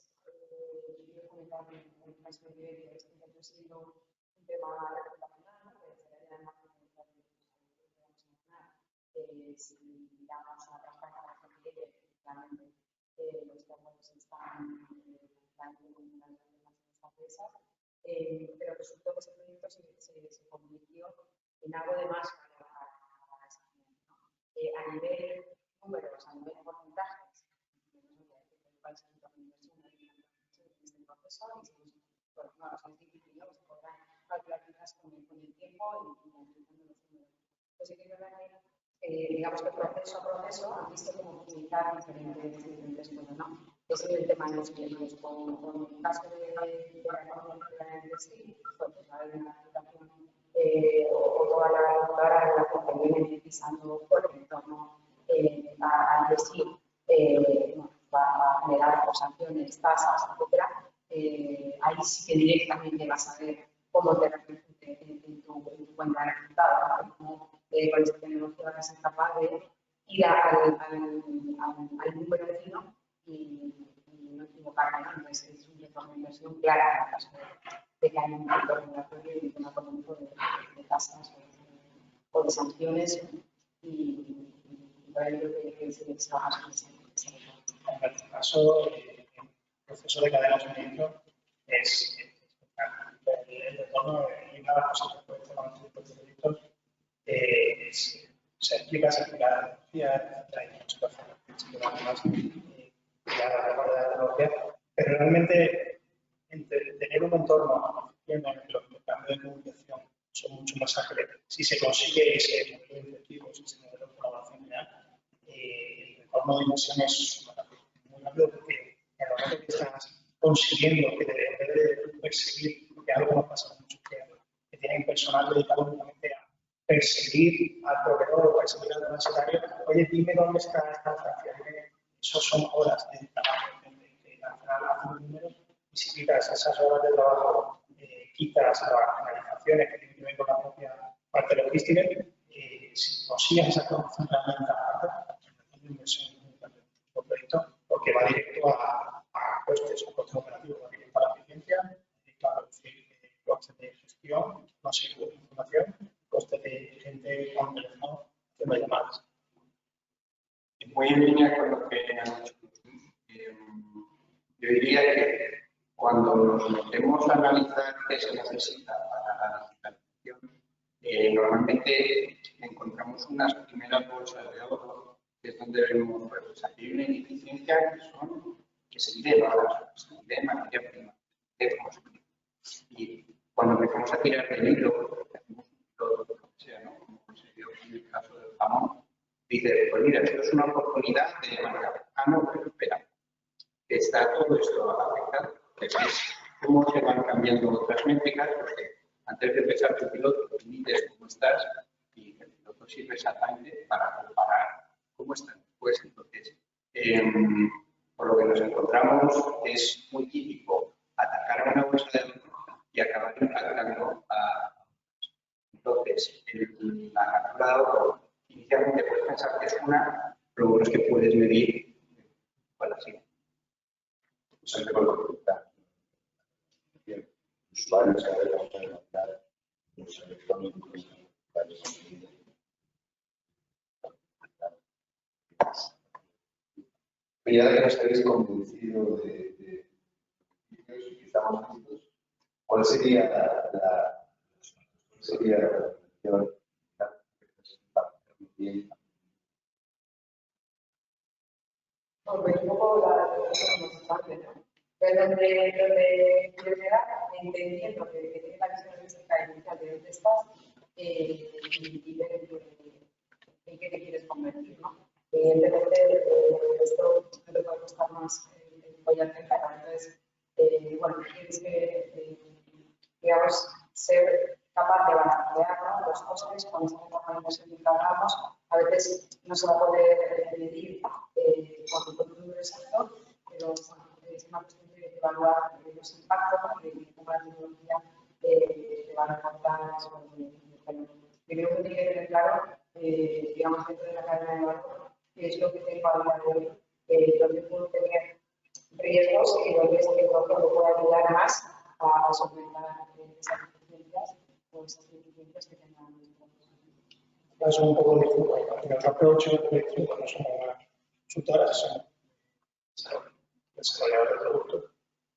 Yo comentar en caso de que este ha sido un tema reputacional, que sería además si miramos a la transparencia de la efectivamente los términos están con una de las empresas, pero resultó que ese proyecto se convirtió en algo de más para esa gente, ¿no? A nivel números, a nivel porcentajes, cuál es el retorno de inversión en este proceso y bueno, es difícil, ¿no? Se podrán calcular quizás con el tiempo y analizando los números. Pues sí que es verdad que digamos que proceso a proceso han visto cómo optimizar diferentes cosas, ¿no? Ese es el tema de los clientes. Con el caso de la economía de sí, pues a ver una aplicación o toda la relación que viene utilizando por el entorno al decir va a generar sanciones, tasas, etcétera, ahí sí que directamente vas a ver cómo te repercute en tu cuenta de resultados, ¿no? Cómo con esta tecnología vas a ser capaz de ir al número fino y no equivocarme, ¿no? Entonces es un retorno de inversión clara en el caso de que haya un factor regulatorio y un aumento de tasas o de sanciones y por ahí creo que se trabaja en En este caso, el proceso de cadena de suministro es el retorno y una de las cosas que puede estar con este proyecto se explica la tecnología, hay muchas personas que explican más ya la parte de la tecnología, pero realmente tener un entorno en el que los cambios de comunicación son mucho más ágiles. Si se consigue ese modelo de incentivo, ese modelo de colaboración real, el retorno de inversión es muy rápido porque en el momento que estás consiguiendo que debe perseguir, porque algo nos pasa mucho, que tienen personal dedicado únicamente a perseguir al proveedor o perseguir al transitario, oye, dime dónde está esta transferencia. Eso son horas de trabajo, que al final hacen números, y si quitas esas horas de trabajo, quitas las penalizaciones que tienen que ver con la propia parte logística, si consigues esa producción realmente aparte, la inversión es muy grande por proyecto, porque va directo a costes operativos, va directo a la eficiencia, directo a reducir costes de gestión, no sé, de información, costes de gente con teléfono haciendo llamadas. Muy en línea con lo que han dicho. Yo diría que cuando nos metemos a analizar qué se necesita para la digitalización, normalmente encontramos unas primeras bolsas de oro, que es donde vemos, pues aquí hay una ineficiencia que se mide en horas, se mide en materia prima, y cuando empezamos a tirar del hilo, hacemos un hilo de lo que sea, ¿no? Como se dio en el caso del jamón, dice, pues mira, esto es una oportunidad de marcar, no, pero espera, está todo esto afectado, que es cómo se van cambiando otras métricas, porque antes de empezar tu piloto, mides cómo estás y el piloto sirve exactamente para comparar cómo estás después. Entonces, por lo que nos encontramos, es muy típico atacar a una bolsa de valor y acabar impactando a... Entonces, la captura de valor, inicialmente puedes pensar que es una, pero bueno, es que puedes medir cuál ha sido. Usuarios que deben implementar los electrónicos. Ya que nos habéis convencido de que estamos listos, ¿cuál sería la recomendación? Un poco la parte, ¿no? Pero donde llegar, entendiendo que tiene la visión holística inicial de dónde estás y ver en qué te quieres convertir, ¿no? Evidentemente, esto no te puede costar más voy a empezar. Entonces, bueno, tienes que, digamos, ser capaz de balancear, ¿no?, los costes con esta etapa de inversión que hablamos. A veces no se va a poder medir con un número exacto, pero es una cuestión de evaluar los impactos y cómo la tecnología te va a aportar sobre el primero que tiene que tener claro, digamos, dentro de la cadena de valor, qué es lo que tengo a día de hoy, dónde puedo tener riesgos y dónde esta tecnología me puede ayudar más a solventar esas deficiencias o esas deficiencias que tengan nuestros. Es un poco distinto. En otro approach, no somos una consultora, somos desarrolladores de producto.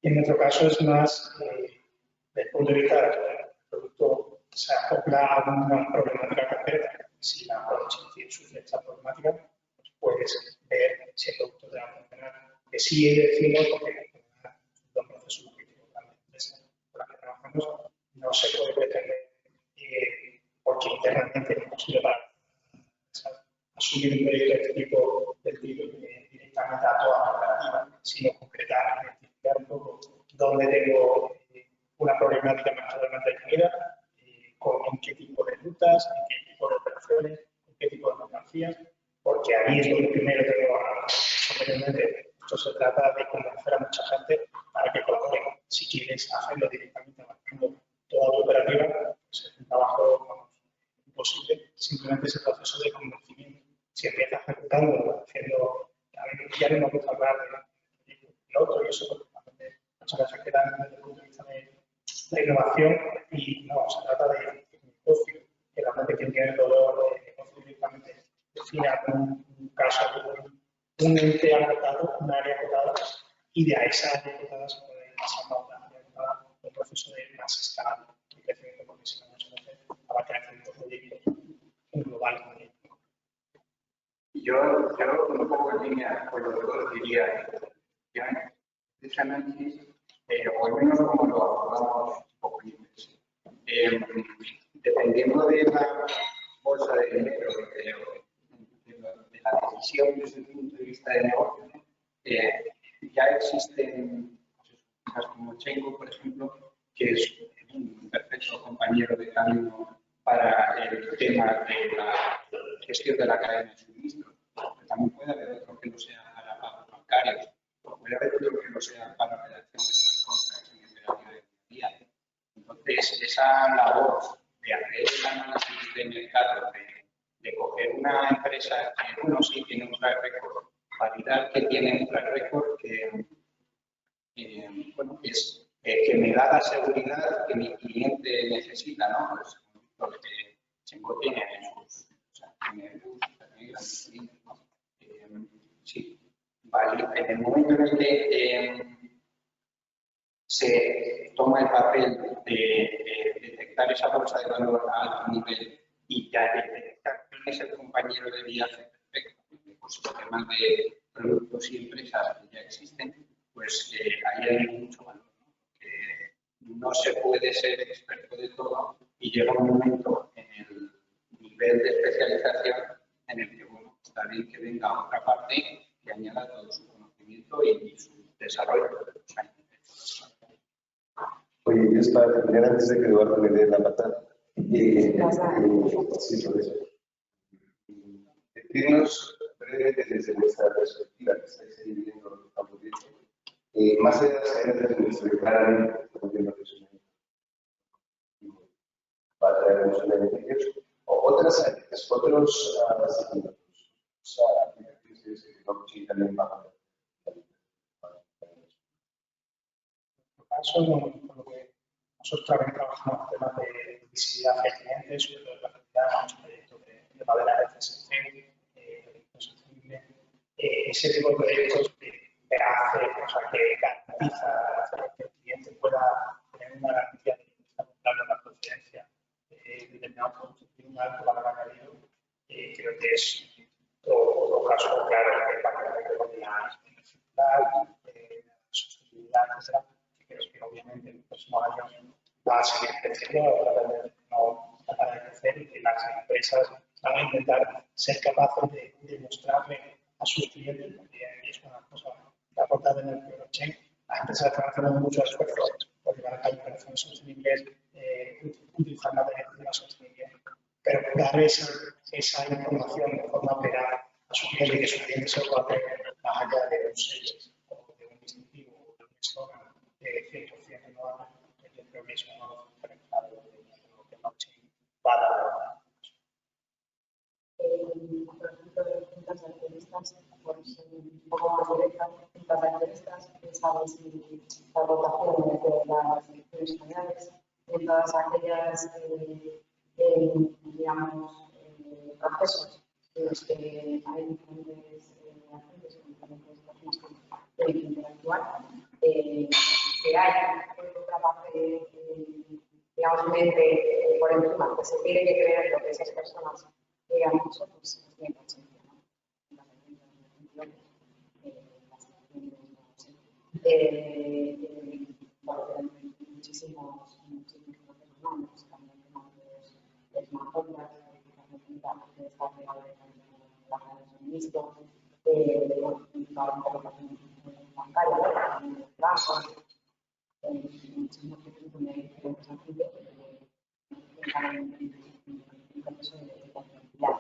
Y en nuestro caso es más desde el punto de vista de que el producto se acopla a una problemática concreta. Si la approach sufre esta problemática, pues puedes ver si el producto te va a funcionar. Que sí decimos, porque los procesos logísticos de la empresa con la que trabajamos no se puede pretender, porque internamente es imposible para asumir un proyecto de este tipo, directamente a toda la operativa, sino concretar, identificar un poco dónde tengo una problemática más totalmente definida, en qué tipo de rutas, en qué tipo de operaciones, en qué tipo de mercancías, porque ahí es donde primero tengo anteriormente. Esto se trata de convencer a mucha gente para que colaboren. Si quieres hacerlo directamente abarcando toda tu operativa, pues es un trabajo imposible, simplemente ese proceso de convencimiento. Si empiezas ejecutando, haciendo, ya no me gusta hablar de otro y eso, porque también muchas veces quedan desde el punto de vista de la innovación y no, se trata de negocio, que realmente quien tiene el dolor de negocio directamente defina un caso, un ente acotado, un área acotada, y de a esa área acotada se puede pasar a otra área acotada, un proceso de más escala de crecimiento, porque si no, muchas veces abarca el proyecto global. Yo un poco en línea con lo que todos diría, ya ese análisis, o al menos como lo abordamos un poco en inglés, dependiendo de la bolsa de dinero, de la decisión desde el punto de vista de negocio, ya existen cosas como Chaingo, por ejemplo, que es un perfecto compañero de camino para el tema de la gestión de la cadena de suministro. Pero también puede haber otro que no sea para pagos bancarios, o puede haber otro que no sea para redacción de smart contracts en el operario de día. Entonces, esa labor de hacer el análisis de mercado, de coger una empresa que uno sí tiene un track record, validar que tiene un track record que bueno, que me da la seguridad que mi cliente necesita, ¿no? Pues, lo que Chaingo tiene en sus, o sea, tiene grandes clientes, ¿no? Sí, vale. En el momento en el que se toma el papel de detectar esa bolsa de valor a alto nivel y ya detectar quién es el compañero de viaje perfecto, pues el tema de productos y empresas que ya existen, pues ahí hay mucho valor, ¿no? Que no se puede ser experto de todo y llega un momento en el nivel de especialización en el que, bueno, está bien que venga otra parte que añada todo su conocimiento y su desarrollo. Oye, yo es para terminar antes de que Eduardo me dé la patada. Sí, por eso. Decirnos brevemente desde vuestra perspectiva, que estáis ahí viviendo el campo de más allá de las cadenas de nuestro claramente, va a traer muchos beneficios, o otras áreas, otros aplicaciones que blockchain también va a hacer. En nuestro caso, con lo que nosotros también trabajamos en temas de visibilidad hacia clientes, sobre todo en la actividad, muchos proyectos de madera de CSC, proyectos sostenibles, ese tipo de proyectos que hace, o sea, que garantiza que el cliente pueda tener una garantía de que está comprando la procedencia de determinados productos y un alto valor añadido. Creo que es todo caso claro que va a tener que ver con la circular, sostenibilidad, etcétera, que creo que obviamente en los próximos años va a seguir creciendo, no va a parar de crecer y que las empresas van a intentar ser capaces de demostrarle a sus clientes, porque es una cosa que aporta en el blockchain. Las empresas están haciendo mucho esfuerzo por llevar a cabo operaciones sostenibles, utilizar materiales sostenibles, pero dar esa información de forma operada a su cliente y que su cliente se lo pueda tener más allá de un sello o de un distintivo o de un eslogan 100% renovable. Yo creo que es uno de los diferenciales de lo que blockchain va a dar. Por ejemplo, de juntas de accionistas, pues un poco más directa, juntas de accionistas, pensamos si la votación de las elecciones generales, en todas aquellas, digamos, procesos en los que hay diferentes agentes, diferentes personas que interactuar, que hay otra parte, digamos, mente por encima, que se tiene que creer lo que esas personas han hecho, pues es bien consciente, ¿no? Muchísimos procesos, ¿no? También de smartphones, de estar pegado de la red de suministro, de la interlocución bancaria, de bancos, muchísimos procesos donde hay diferentes agentes que están en un proceso de confidencialidad.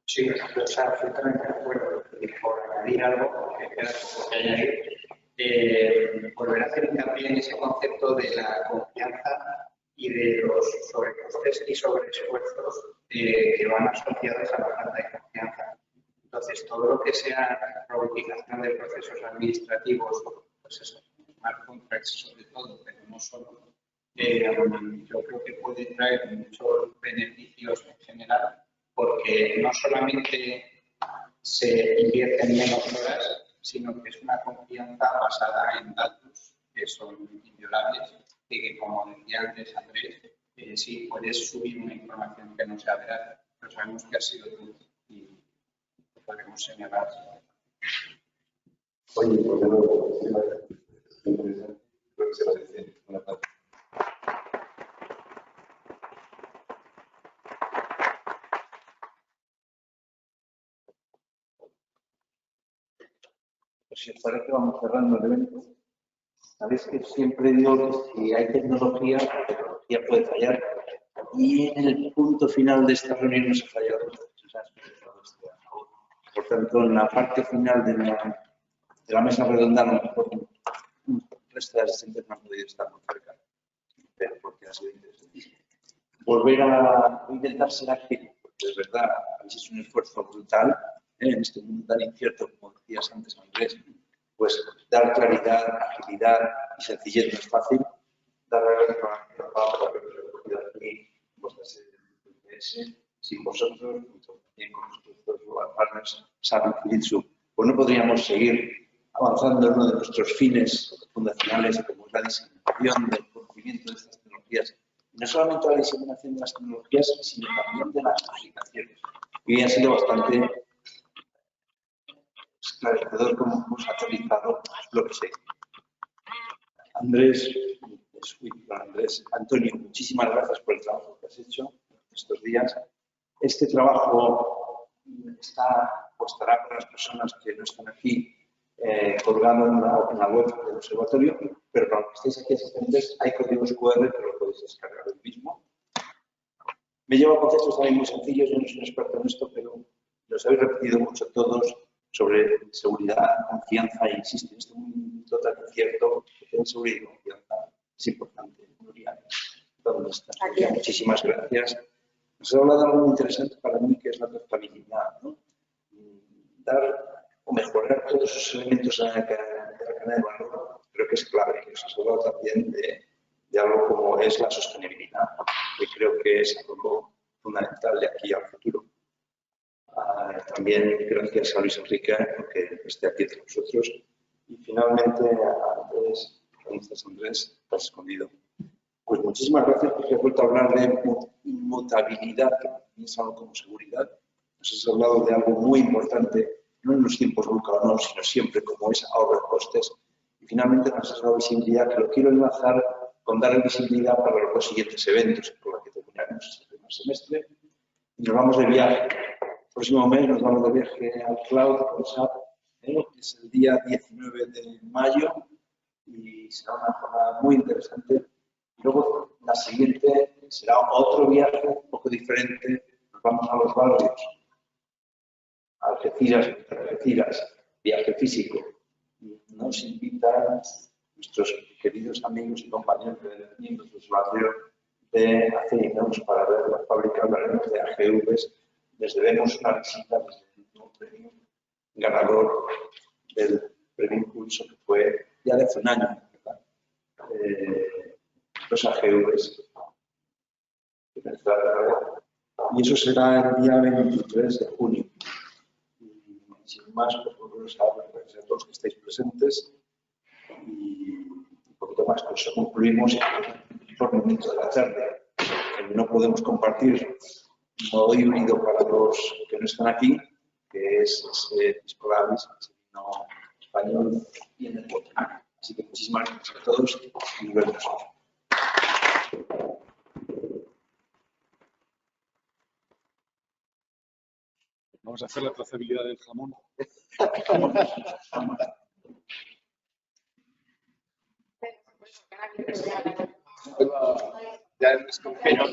Sí, o sea, absolutamente de acuerdo. Y por añadir algo, que queda poco que añadir, volver a hacer hincapié en ese concepto de la confianza y de los sobrecostes y sobreesfuerzos que van asociados a la falta de confianza. Entonces, todo lo que sea robotización de procesos administrativos, pues eso, smart contracts sobre todo, pero no solo, yo creo que puede traer muchos beneficios en general, porque no solamente se invierten menos horas, sino que es una confianza basada en datos que son inviolables y que, como decía antes Andrés, sí, puedes subir una información que no sea veraz, pero sabemos que ha sido tú y podemos señalar. Oye, pues de nuevo, interesante, creo que se va a decir una parte. Pues si os parece, vamos cerrando el evento. Sabéis que siempre digo que si hay tecnología, la tecnología puede fallar. Y en el punto final de esta reunión nos ha fallado. Por tanto, en la parte final de la mesa redonda, a lo mejor el resto de asistentes no han podido estar muy cerca, pero porque ha sido interesantísimo. Volver a intentar ser ágil, porque es verdad, es un esfuerzo brutal en este mundo tan incierto, como decías antes, Andrés, pues dar claridad, agilidad y sencillez no es fácil. Dar la palabra aquí, vuestra sede de UPS, sin vosotros, también con nuestros partners, SAP y Fujitsu, pues no podríamos seguir avanzando en uno de nuestros fines fundacionales, como es la diseminación del conocimiento de estas tecnologías. Y no solamente la diseminación de las tecnologías, sino también de las aplicaciones. Y ha sido bastante esclarecedor cómo hemos aterrizado lo que sé. Andrés, Antonio, muchísimas gracias por el trabajo que has hecho estos días. Este trabajo está o estará para las personas que no están aquí colgado en la web del observatorio, pero para los que estéis aquí asistentes hay códigos QR que lo podéis descargar del mismo. Me llevo a conceptos también muy sencillos, yo no soy un experto en esto, pero los habéis repetido mucho todos sobre seguridad, confianza, e insisto, en este mundo tan incierto, tener seguridad y confianza es importante. Nuria, ¿dónde está? Muchísimas gracias. Nos ha hablado de algo muy interesante para mí, que es la trazabilidad, ¿no? Dar o mejorar todos esos elementos de la cadena de valor, creo que es clave. Nos ha hablado también de algo como es la sostenibilidad, que creo que es algo fundamental de aquí al futuro. También gracias a Luis Enrique porque esté aquí entre nosotros. Y finalmente a Andrés, ¿dónde estás, Andrés? Estás escondido. Pues muchísimas gracias porque has vuelto a hablar de inmutabilidad, que también es algo como seguridad. Nos has hablado de algo muy importante, no en los tiempos VUCA o no, sino siempre como es ahorro de costes. Y finalmente nos has dado visibilidad, que lo quiero enlazar con darle visibilidad para los dos siguientes eventos, por los que terminaremos el primer semestre. Y nos vamos de viaje. El próximo mes nos vamos de viaje al Cloud con SAP. Es el día 19 de mayo y será una jornada muy interesante. Luego, la siguiente será otro viaje un poco diferente. Nos vamos a los barrios. Algeciras, viaje físico. Nos invitan nuestros queridos amigos y compañeros de miembros del barrio de Aceinos para ver la fábrica de AGVs. Les debemos una visita desde el último premio ganador del premio Impulso, que fue ya de hace un año, ¿verdad? Los AGVs. Y eso será el día 23 de junio. Y sin más, pues volvemos a agradecer a todos los que estáis presentes. Y un poquito más, con eso concluimos por el momento de la tarde. No podemos compartir modo híbrido para los que no están aquí, que es Discolaris, no español y en el podcast. Así que muchísimas gracias a todos y nos vemos. Vamos a hacer la trazabilidad del jamón. Ya es pero